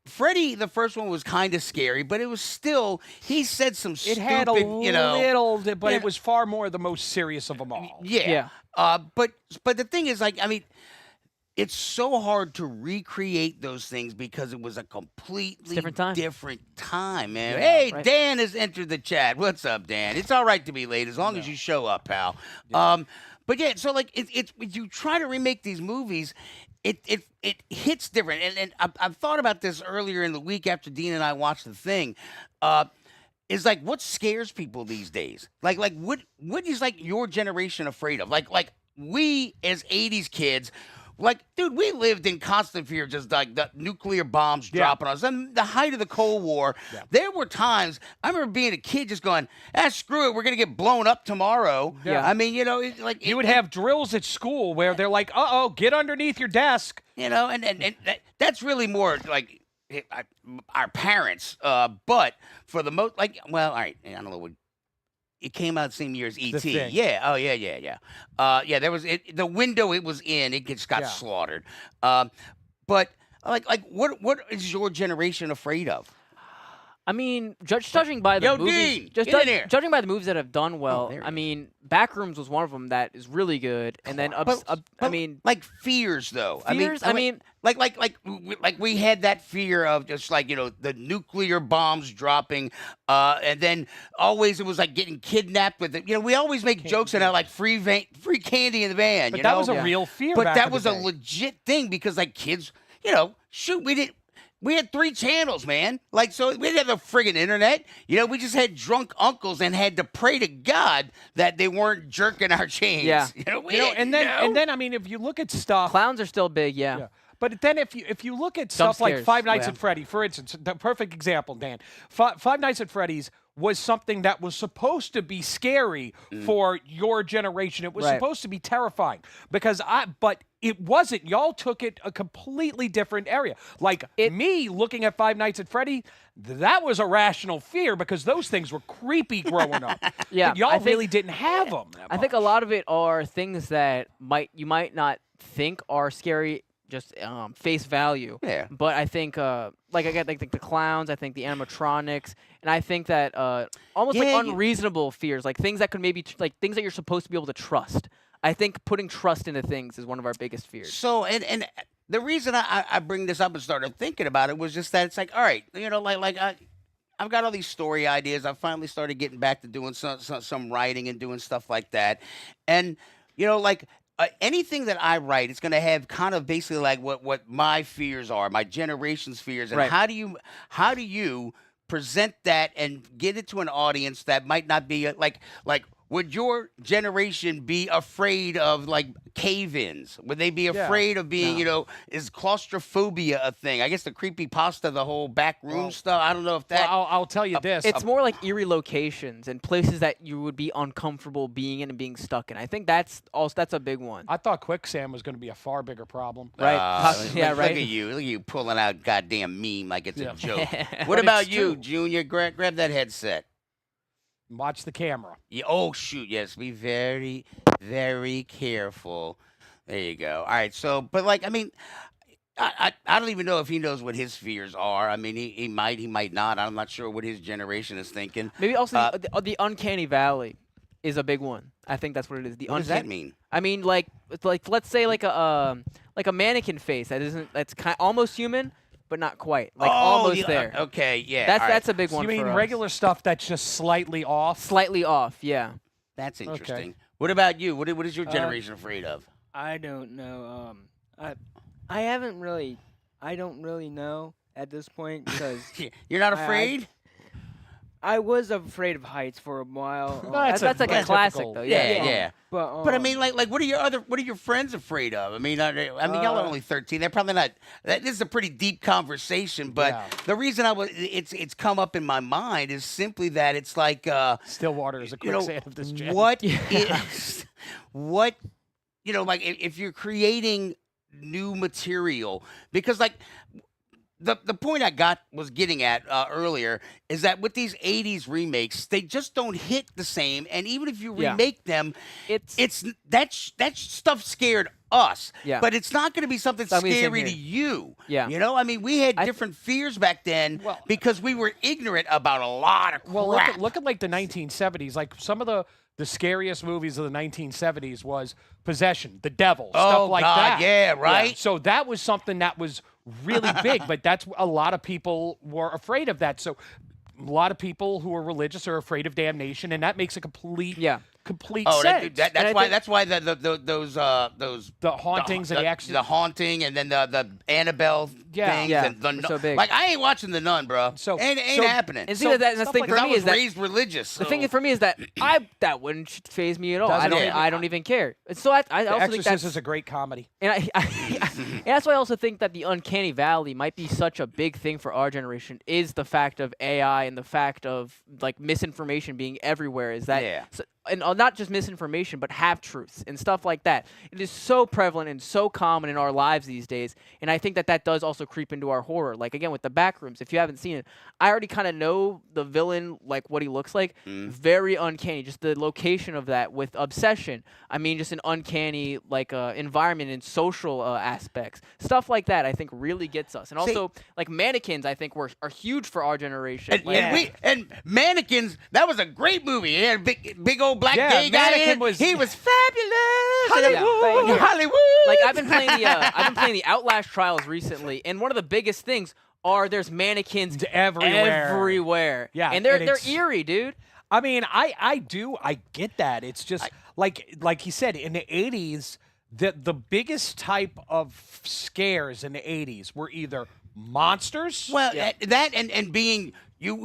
Freddy, the first one was kind of scary, but it was still he said some It stupid, had a little, but Yeah. it was far more the most serious of them all. Yeah. Yeah. But the thing is, like, I mean, it's so hard to recreate those things because it was a completely different time. man. Yeah. Hey, Right. Dan has entered the chat. What's up, Dan? It's all right to be late as long as you show up, pal. But yeah, so like it's when you try to remake these movies, it hits different. And I've thought about this earlier in the week after Dean and I watched The Thing. Is like what scares people these days? Like what is like your generation afraid of? Like we as 80s kids, like, dude, we lived in constant fear, just like the nuclear bombs Yeah. dropping on us. And the height of the Cold War, there were times I remember being a kid just going, screw it, we're gonna get blown up tomorrow. Yeah. I mean, it's like You would have drills at school where they're like, get underneath your desk. and that's really more like our parents. But for the most, like, well, all right, I don't know what. It came out the same year as E.T. Thing. Yeah. Oh, yeah. There was the window it was in. It just got Yeah. slaughtered. But like, what is your generation afraid of? I mean, judging by the Yo, movies, Dean, just get in here. judging by the movies that have done well. there he I is. mean, Backrooms was one of them that is really good, and then I But, mean, like fears though. fears. I mean, like we had that fear of just like the nuclear bombs dropping, and then always it was like getting kidnapped with it. We always make jokes about like free candy in the van. But that was a Yeah. real fear. But back that in was the a day. legit thing because like kids, shoot, we had 3 channels, man. Like, so we didn't have the friggin' internet. We just had drunk uncles and had to pray to God that they weren't jerking our chains. Yeah. and then I mean, if you look at stuff, clowns are still big. Yeah. Yeah. But then if you look at stuff like scares. Five Nights Yeah. at Freddy, for instance, the perfect example, Dan. Five Nights at Freddy's was something that was supposed to be scary for your generation. It was Right. supposed to be terrifying but it wasn't. Y'all took it a completely different area. Like me looking at Five Nights at Freddy, that was a rational fear because those things were creepy growing up. Yeah, But y'all I think- really didn't have them. I think a lot of it are things that you might not think are scary just face value. Yeah. But I think like I think the clowns, I think the animatronics, and I think that almost like unreasonable fears, like things that could maybe like things that you're supposed to be able to trust. I think putting trust into things is one of our biggest fears. So and the reason I bring this up and started thinking about it was just that it's like, all right, I've got all these story ideas. I finally started getting back to doing some writing and doing stuff like that, and anything that I write, it's going to have kind of basically like what my fears are, my generation's fears, and Right. how do you present that and get it to an audience that might not be like. Would your generation be afraid of like cave-ins? Would they be afraid of being, is claustrophobia a thing? I guess the creepypasta, the whole back room stuff. I don't know if that. Well, I'll tell you this. It's more like eerie locations and places that you would be uncomfortable being in and being stuck in. I think that's a big one. I thought quicksand was going to be a far bigger problem. Right. Yeah, Look right. at you. Look at you pulling out goddamn meme like it's a joke. What But about it's you, true. Junior? Grab that headset. Watch the camera. Yeah, oh shoot, yes. Be very, very careful. There you go. All right. So, but like, I mean, I don't even know if he knows what his fears are. I mean, he might not. I'm not sure what his generation is thinking. Maybe also the uncanny valley is a big one. I think that's what it is. What does that mean? I mean, like let's say like a mannequin face that's almost human, but not quite. Like almost there. Okay, yeah. That's a big So one. you mean for us. regular stuff that's just slightly off? Slightly off, yeah. That's interesting. What about you? What is your generation afraid of? I don't know. I haven't really. I don't really know at this point because You're not afraid? I was afraid of heights for a while. No, That's like a typical- classic though. Yeah. Yeah. But I mean, like, what are your friends afraid of? I mean, y'all are only 13. They're probably not. This is a pretty deep conversation, but Yeah. the reason it's come up in my mind is simply that it's like, Stillwater is a quicksand of this gen. what is what like if you're creating new material, because like. The point I was getting at earlier is that with these 80s remakes, they just don't hit the same. And even if you Yeah. remake them, It's that stuff scared us. Yeah. But it's not going to be something It's not gonna be the same scary to here. you. Yeah. I mean, we had I different fears back then Well- because we were ignorant about a lot of crap. Well, look at like the 1970s. Like some of the scariest movies of the 1970s was Possession, The Devil, stuff like God, that. yeah, right? So that was something that was really big, but that's a lot of people were afraid of that. So a lot of people who are religious are afraid of damnation, and that makes a complete sense. That's why those The hauntings and the exorcism. the haunting and then the Annabelle things Yeah, and the they're so big. like I ain't watching the Nun, bro. So- ain't so- happening. and see So that's the stuff thing like for Because I me was is that raised religious. the thing for me is that that wouldn't phase me at all. Doesn't it? I don't even care. And so I The also think Exorcist that's is a great comedy. and and that's why I also think that the uncanny valley might be such a big thing for our generation is the fact of AI and the fact of like misinformation being everywhere. Is that Yeah. and not just misinformation, but half truths and stuff like that. It is so prevalent and so common in our lives these days, and I think that does also creep into our horror. Like again with the Backrooms, if you haven't seen it, I already kind of know the villain, like what he looks like. Very uncanny, just the location of that with Obsession. I mean, just an uncanny like environment and social aspects, stuff like that. I think really gets us, and See- also like mannequins. I think are huge for our generation. And, Like, and Mannequins, that was a great movie. It had a big old black Yeah, gay guy in Mannequin it. was- He was fabulous. Hollywood. Yeah. Hollywood. Like I've been playing the Outlast trials recently, and one of the biggest things are there's mannequins everywhere. Yeah, and they're and it's- eerie, dude. I mean, I get that. It's just like he said in the 80s, the biggest type of scares in the 80s were either monsters. Well, that and being you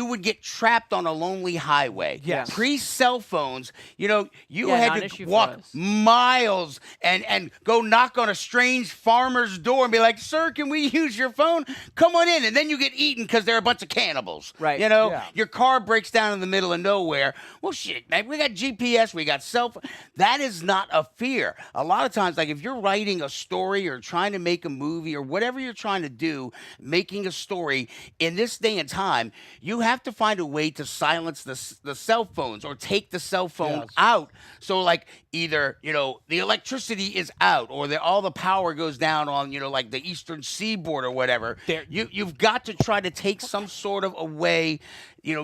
would get trapped on a lonely highway. Yes. Pre-cell phones, you Yeah, had non-issue to for walk us. miles and go knock on a strange farmer's door and be like, "Sir, can we use your phone? Come on in." And then you get eaten because they're a bunch of cannibals. Right. Yeah. Your car breaks down in the middle of nowhere. Well, shit, man, we got GPS, we got cell phone. That is not a fear. A lot of times, like if you're writing a story or trying to make a movie or whatever you're trying to do, making a story in this day and time. time, you have to find a way to silence the cell phones or take the cell phone Yes. out. So like either, the electricity is out or all the power goes down on, like the eastern seaboard or whatever. You've got to try to take some sort of a way,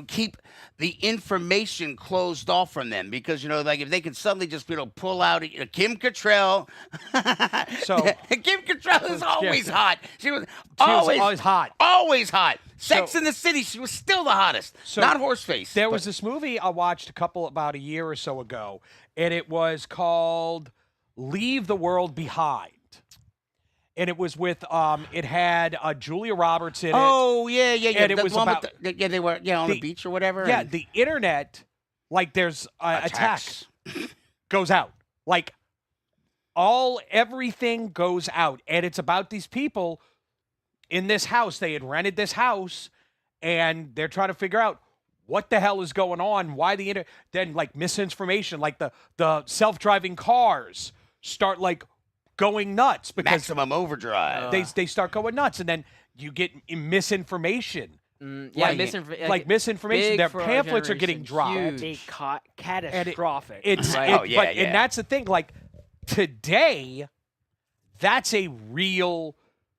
keep the information closed off from them because, like if they could suddenly just, pull out Kim Cattrall. So Kim Cattrall is always hot. She was always always hot. Always hot. Sex So- in the City, she was still the hottest. So Not Horseface. There was this movie I watched about a year or so ago, and it was called Leave the World Behind. And it was with it had Julia Roberts in it. Oh yeah. And it The was one with about- they were on the beach or whatever. Yeah, and the internet, like there's attack attacks. goes out. Like everything goes out, and it's about these people in this house. They had rented this house, and they're trying to figure out what the hell is going on. Why the internet? Then like misinformation, like the self-driving cars start like going nuts because Maximum Overdrive. they start going nuts, and then you get misinformation. Yeah, misinformation. big Their for our pamphlets are getting generation, dropped. huge. Catastrophic. It's Right. it- Oh, yeah, but, yeah. and that's the thing. Like today, that's a real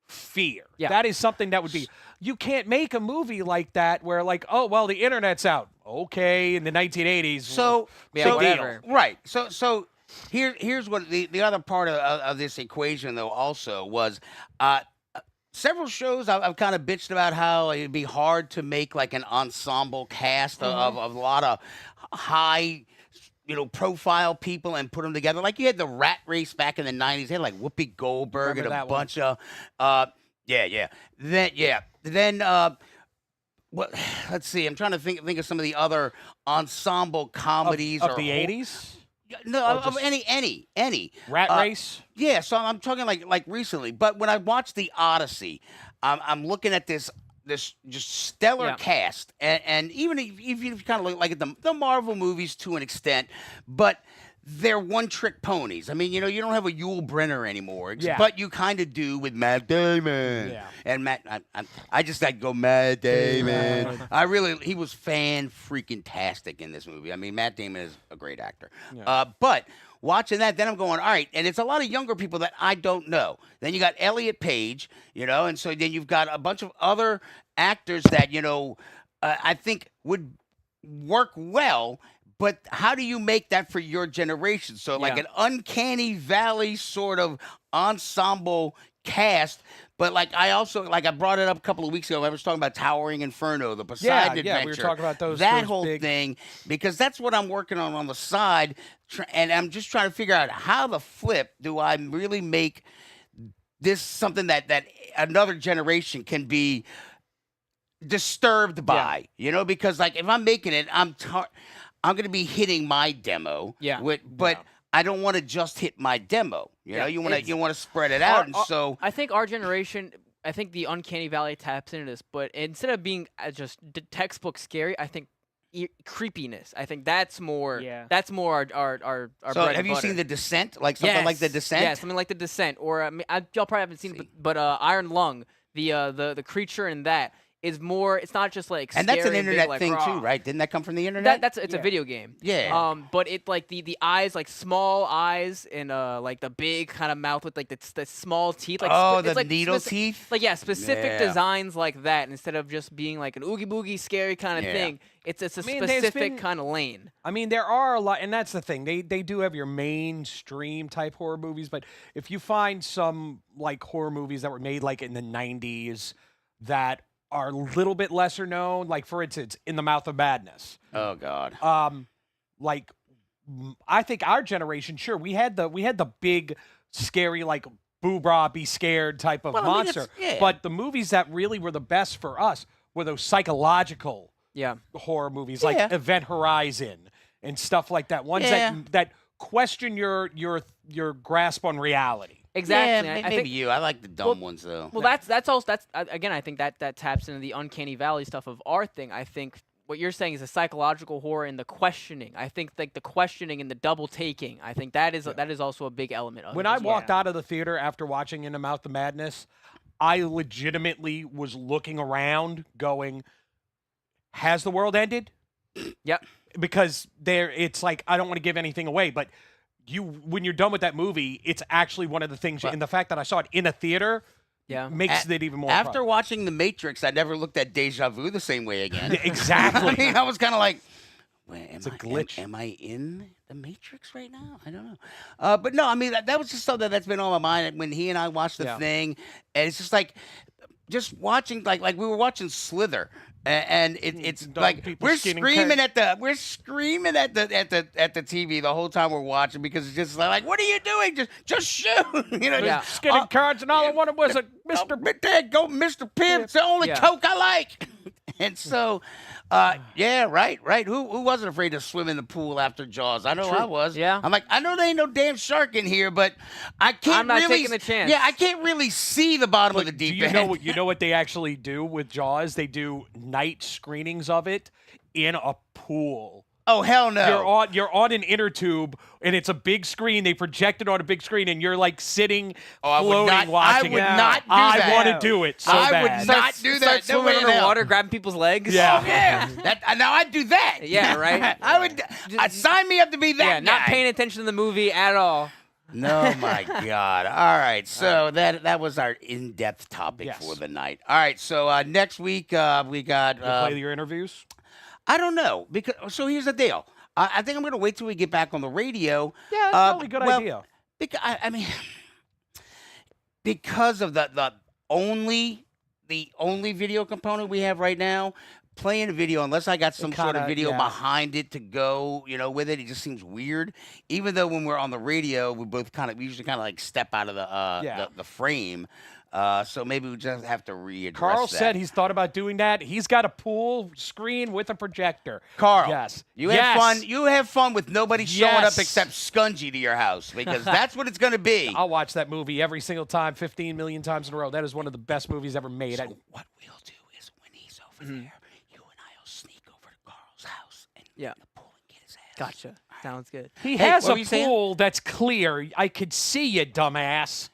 fear. Yeah. That is something that would be. You can't make a movie like that where like, oh well, the internet's out. Okay, in the 1980s. So, Yeah, so whatever. right. So here's what the other part of this equation though also was several shows I've kind of bitched about how it'd be hard to make like an ensemble cast of a lot of high profile people and put them together. Like you had the Rat Race back in the 90s. They had like Whoopi Goldberg Remember and a that one. bunch of Then what? Let's see. I'm trying to think of some of the other ensemble comedies of or the whole- 80s. No, Or of just- any. Rat Race. Yeah, so I'm talking like recently. But when I watched the Odyssey, I'm looking at this just stellar Yeah. cast, and even if you kind of look like at the Marvel movies to an extent, but they're one-trick ponies. I mean, you don't have a Yul Brynner anymore, Yeah. but you kind of do with Matt Damon. Yeah. And I just like go Matt Damon. He was fan-freaking-tastic in this movie. I mean, Matt Damon is a great actor. Yeah. But watching that, then I'm going, all right, and it's a lot of younger people that I don't know. Then you got Elliot Page, and so then you've got a bunch of other actors that, I think would work well. But how do you make that for your generation? So like Yeah. an uncanny valley sort of ensemble cast. But like I brought it up a couple of weeks ago. I was talking about Towering Inferno, the Poseidon Yeah, we were Adventure. talking about those whole big- thing because that's what I'm working on the side, and I'm just trying to figure out how the flip do I really make this something that another generation can be disturbed by, because like if I'm making it, I'm going to be hitting my demo. Yeah. But I don't want to just hit my demo. Yeah, You want it's- to spread it out, and so I think our generation, I think the Uncanny Valley taps into this, but instead of being just textbook scary, I think creepiness. I think that's more. Yeah. That's more our So bread have and you butter. seen The Descent? Like something like The Yes. Descent? Yeah, something like The Descent, or y'all probably haven't seen it, but Iron Lung, the creature in that is more. It's not just like And that's an scary and big, internet like, thing "Rah." too, right? Didn't that come from the internet? It's a video game. Yeah. But it like the eyes, like small eyes, and like the big kind of mouth with like the small teeth. Like Oh, it's the like needle speci- teeth? Like specific Yeah. designs like that instead of just being like an oogie boogie scary kind of Yeah. thing. It's a mean, there's specific been- kind of lane. I mean, there are a lot, and that's the thing. They do have your mainstream type horror movies, but if you find some like horror movies that were made like in the 90s that are a little bit lesser known, like for instance, In the Mouth of Madness. Oh God. Like I think our generation, sure, we had the big scary like boo bra be scared type of Well, I mean, monster. it's- yeah. But the movies that really were the best for us were those psychological Yeah. horror movies Yeah. like Event Horizon and stuff like that. Ones Yeah. that question your grasp on reality. Exactly. Yeah, I maybe think, you. I like the dumb ones though. Well, that's again. I think that taps into the Uncanny Valley stuff of our thing. I think what you're saying is a psychological horror and the questioning. I think like the questioning and the double taking. I think that is also a big element of When it. I as well. walked out of the theater after watching In the Mouth of Madness, I legitimately was looking around going, has the world ended? Yep. Because it's like, I don't want to give anything away, but when you're done with that movie, it's actually one of the things, and the fact that I saw it in a theater makes it even more After fun. watching The Matrix, I never looked at Deja Vu the same way again. Exactly. I mean, I was kind of like, it's a glitch. Am I in The Matrix right now? I don't know. But no, I mean, that was just something that's been on my mind when he and I watched the thing. And it's just like, just watching, like we were watching Slither. And it's like we're screaming at the TV the whole time we're watching, because it's just like, what are you doing? Just shoot, just skinning cards, and all I wanted was a Mr. Go Mr. Pibb. It's the only Coke I like. And so, right. Who wasn't afraid to swim in the pool after Jaws? I know I was. Yeah. I'm like, I know there ain't no damn shark in here, but I can't. I'm not really, taking a chance. Yeah, I can't really see the bottom of the deep end. You know what they actually do with Jaws? They do night screenings of it in a pool. Oh, hell no. You're on an inner tube, and it's a big screen. They project it on a big screen, and you're like sitting, floating, watching it. I would not do that. I want to do it so I bad. would not do that. Start swimming underwater, grabbing people's legs. Yeah. Oh, yeah. Now I'd do that. Yeah, right? I would. Sign me up to be that guy. Not paying attention to the movie at all. No, my God. All right. So that was our in-depth topic for the night. All right. So next week we got. Play your interviews? I don't know, so here's the deal. I think I'm going to wait till we get back on the radio. Yeah, that's probably a good idea. I mean, because of the only video component we have right now, playing a video, unless I got some sort of video behind it to go, with it just seems weird. Even though when we're on the radio, we usually kind of like step out of the frame. So maybe we just have to readdress Carl that. said he's thought about doing that. He's got a pool screen with a projector. Carl, yes, you have fun. You have fun with nobody showing up except Scungy to your house, because that's what it's going to be. I'll watch that movie every single time, 15 million times in a row. That is one of the best movies ever made. So what we'll do is, when he's over there, you and I will sneak over to Carl's house and get in the pool and get his ass. Gotcha. Sounds good. He has a pool that's clear. I could see you, dumbass.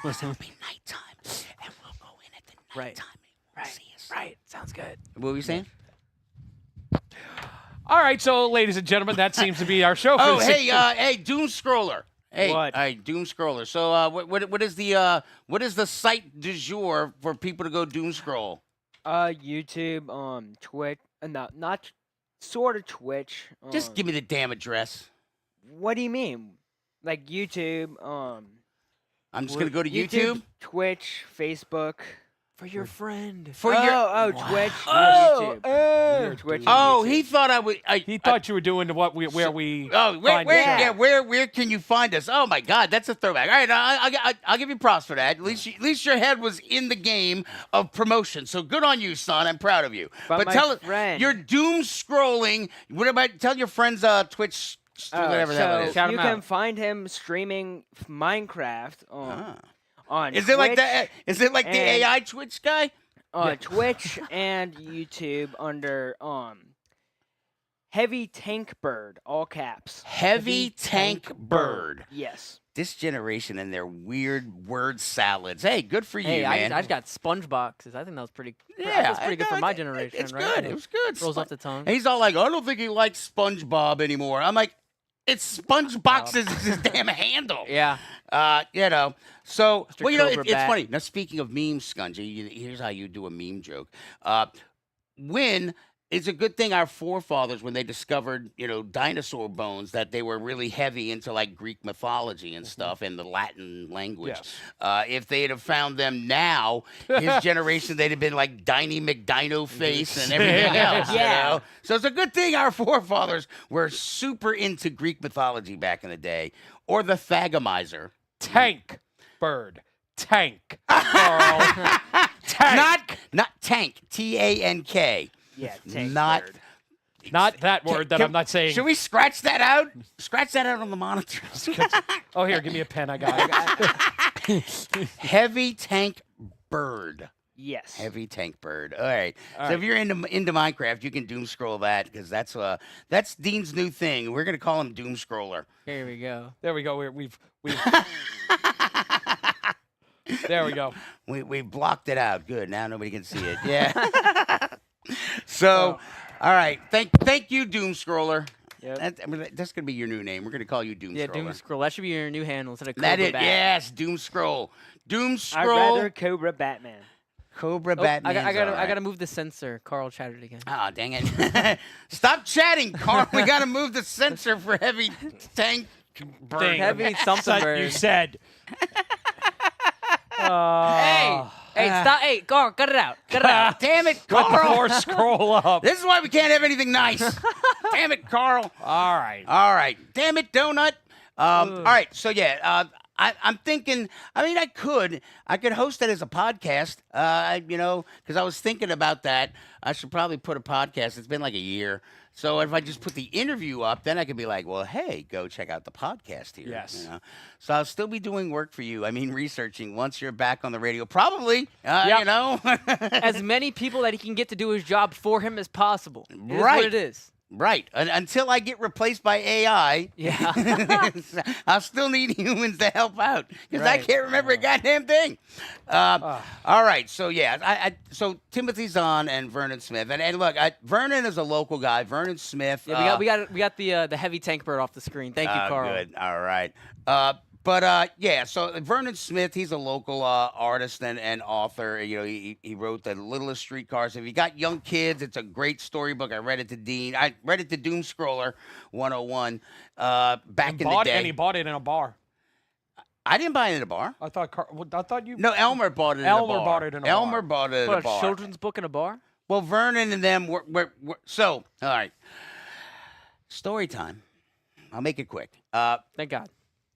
Because it'll be nighttime, and we'll go in at the nighttime, and he won't see us. Right. Sounds good. What were you saying? All right, so ladies and gentlemen, that seems to be our show. Oh, hey, Doom Scroller. Hey, what? All right, Doom Scroller. So, what is the site du jour for people to go doom scroll? YouTube, Twitch, not sort of Twitch. Just give me the damn address. What do you mean? Like YouTube, I'm just gonna go to YouTube, Twitch, Facebook. For your friend. Twitch, Oh, YouTube. Twitch. Oh, YouTube. he thought I would. He thought you were doing where we. Oh, find the show. where can you find us? Oh my God, that's a throwback. All right, I'll give you props for that. At least your head was in the game of promotion. So good on you, son. I'm proud of you. But tell it, friend. you're doom scrolling. What about tell your friends Twitch? Whatever that is. Shout you him can out. find him streaming Minecraft on Is Twitch, it like that? Is it like the AI Twitch guy? Twitch and YouTube under Heavy Tank Bird, all caps. Heavy Tank Bird. Yes. This generation and their weird word salads. Hey, good for you, Hey, man. I just got sponge boxes. I think that was pretty. Yeah, that was pretty good for my it- generation. It's right? good. It was good. Rolls off the tongue. And he's all like, I don't think he likes SpongeBob anymore. I'm like, it's SpongeBob's his damn handle. Yeah. So, Mr. well, Cobra it's Bat. funny. Now, speaking of memes, Scungy, here's how you do a meme joke. It's a good thing our forefathers, when they discovered, dinosaur bones, that they were really heavy into like Greek mythology and stuff and the Latin language. Yes. If they'd have found them now, his generation, they'd have been like Diney McDino face and everything else. Yeah. So it's a good thing our forefathers were super into Greek mythology back in the day, or the Thagomizer. Tank Bird. Tank. Carl. Tank. Not tank. TANK. Yeah, Tank Not. Bird. Not that word that I'm not saying. Should we scratch that out? Scratch that out on the monitor. Oh, here, give me a pen. I got it. Heavy Tank Bird. Yes. Heavy Tank Bird. All right. All So right. if you're into Minecraft, you can doom scroll that, because that's Dean's new thing. We're gonna call him Doom Scroller. Here we go. There we go. We've There we go. We blocked it out. Good. Now nobody can see it. Yeah. So, all right. Thank you, Doom Scroller. Yep. That's gonna be your new name. We're gonna call you Doom Yeah, Scroller. Doom Scroll. That should be your new handle instead of That Cobra it. Bat. Yes, Doom Scroll. Doom I'd Scroll. rather Cobra Batman. Cobra Oh, Batman. I gotta move the sensor. Carl chatted again. Oh, dang it. Stop chatting, Carl. We got to move the sensor for heavy tank burn. Thing. Heavy something You bird. said. Hey, stop. Hey, Carl, cut it out. Cut it out. Damn it, Let the Carl. floor scroll up. This is why we can't have anything nice. Damn it, Carl. All right. All right. Damn it, Donut. All right. So, yeah, I'm thinking, I mean, I could host that as a podcast, because I was thinking about that. I should probably put a podcast. It's been like a year. So if I just put the interview up, then I could be like, well, hey, go check out the podcast here. Yes. You know? So I'll still be doing work for you. I mean, researching once you're back on the radio. Probably, Yep. you know. As many people that he can get to do his job for him as possible. It is Right. what it is. Right. Until I get replaced by AI, Yeah. I'll still need humans to help out because I Right. can't remember a goddamn thing. All right. So, yeah. So Timothy Zahn and Vernon Smith. And look, Vernon is a local guy. Vernon Smith. Yeah, we got the heavy tank bird off the screen. Thank you, Carl. Good. All right. Yeah, so Vernon Smith, he's a local artist and author. You know, he wrote The Littlest Streetcars. If you got young kids, it's a great storybook. I read it to Dean. I read it to Doom Scroller 101 back in the day. And he bought it in a bar. I didn't buy it in a bar. I thought you. No, Elmer bought it in a bar. Elmer bought it in a bar. Elmer bought it in What, a bar. a children's book in a bar? Well, Vernon and them were so, all right. Story time. I'll make it quick. Thank God.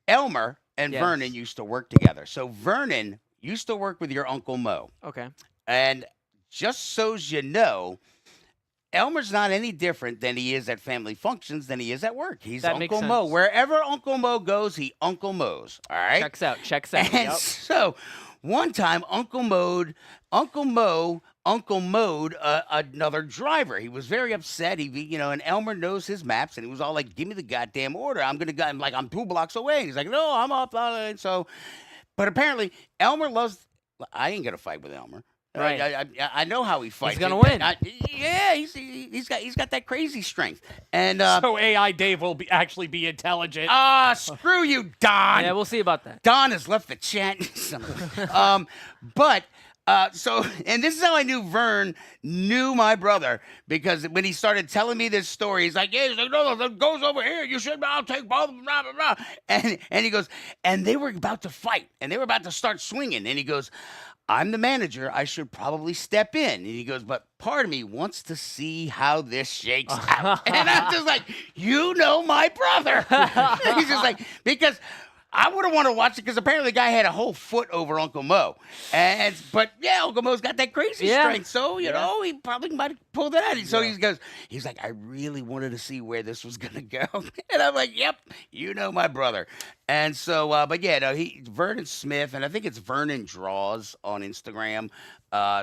Elmer and Yes. Vernon used to work together. So Vernon used to work with your Uncle Mo. Okay. And just so you know, Elmer's not any different than he is at family functions than he is at work. He's That makes Uncle Mo. sense. Wherever Uncle Mo goes, he Uncle Mo's. All right? Checks out. Checks out. And Yep. so one time, Uncle Mo'd another driver. He was very upset. And Elmer knows his maps, and he was all like, "Give me the goddamn order. I'm gonna go." I'm like, "I'm 2 blocks away." And he's like, "No, I'm up." And so, but apparently, Elmer loves. I ain't gonna fight with Elmer. Right. I know how he fights. gonna win. Yeah, he's got that crazy strength. And So AI Dave will actually be intelligent. screw you, Don. Yeah, we'll see about that. Don has left the chat. And this is how I knew Vern knew my brother, because when he started telling me this story, he's like, "Yeah, he's like, no, that goes over here. You should. I'll take both of them." Blah blah blah. And he goes, and they were about to fight, and they were about to start swinging, and he goes, "I'm the manager. I should probably step in." And he goes, "But part of me wants to see how this shakes out." And I'm just like, "You know my brother." He's just like, because I would have wanted to watch it, because apparently the guy had a whole foot over Uncle Mo. But yeah, Uncle Mo's got that crazy strength. So, you know, he probably might have pulled it out. So he's like, "I really wanted to see where this was going to go." And I'm like, "Yep, you know my brother." And so, but yeah, no, Vernon Smith, and I think it's Vernon Draws on Instagram.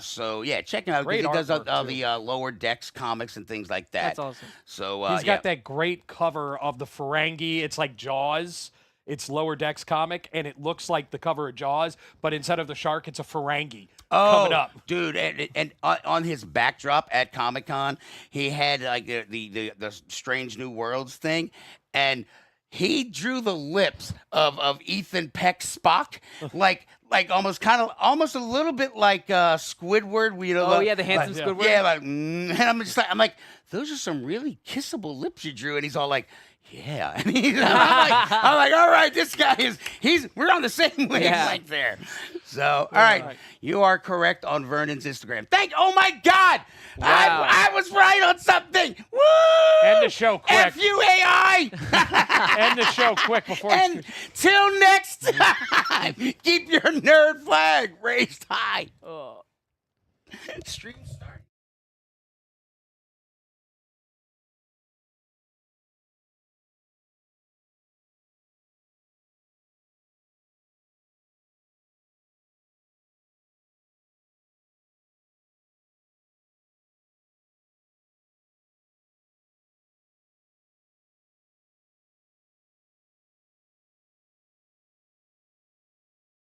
So yeah, check him out. Great He does artwork, all too. the Lower Decks comics and things like that. That's awesome. So He's got that great cover of the Ferengi. It's like Jaws. It's Lower Decks comic, and it looks like the cover of Jaws, but instead of the shark, it's a Ferengi coming up. Dude, and on his backdrop at Comic-Con, he had like the Strange New Worlds thing, and he drew the lips of Ethan Peck Spock, like almost a little bit like Squidward. You know, Oh, yeah, the handsome Squidward. Yeah, and I'm like, those are some really kissable lips you drew, and he's all like, "Yeah." And I'm like, all right, this guy we're on the same wavelength there. So, all right, you are correct on Vernon's Instagram. Oh my God, Wow. I was right on something. Woo! End the show quick. F you, AI. End the show quick before And till next time, keep your nerd flag raised high. Oh. Stream start.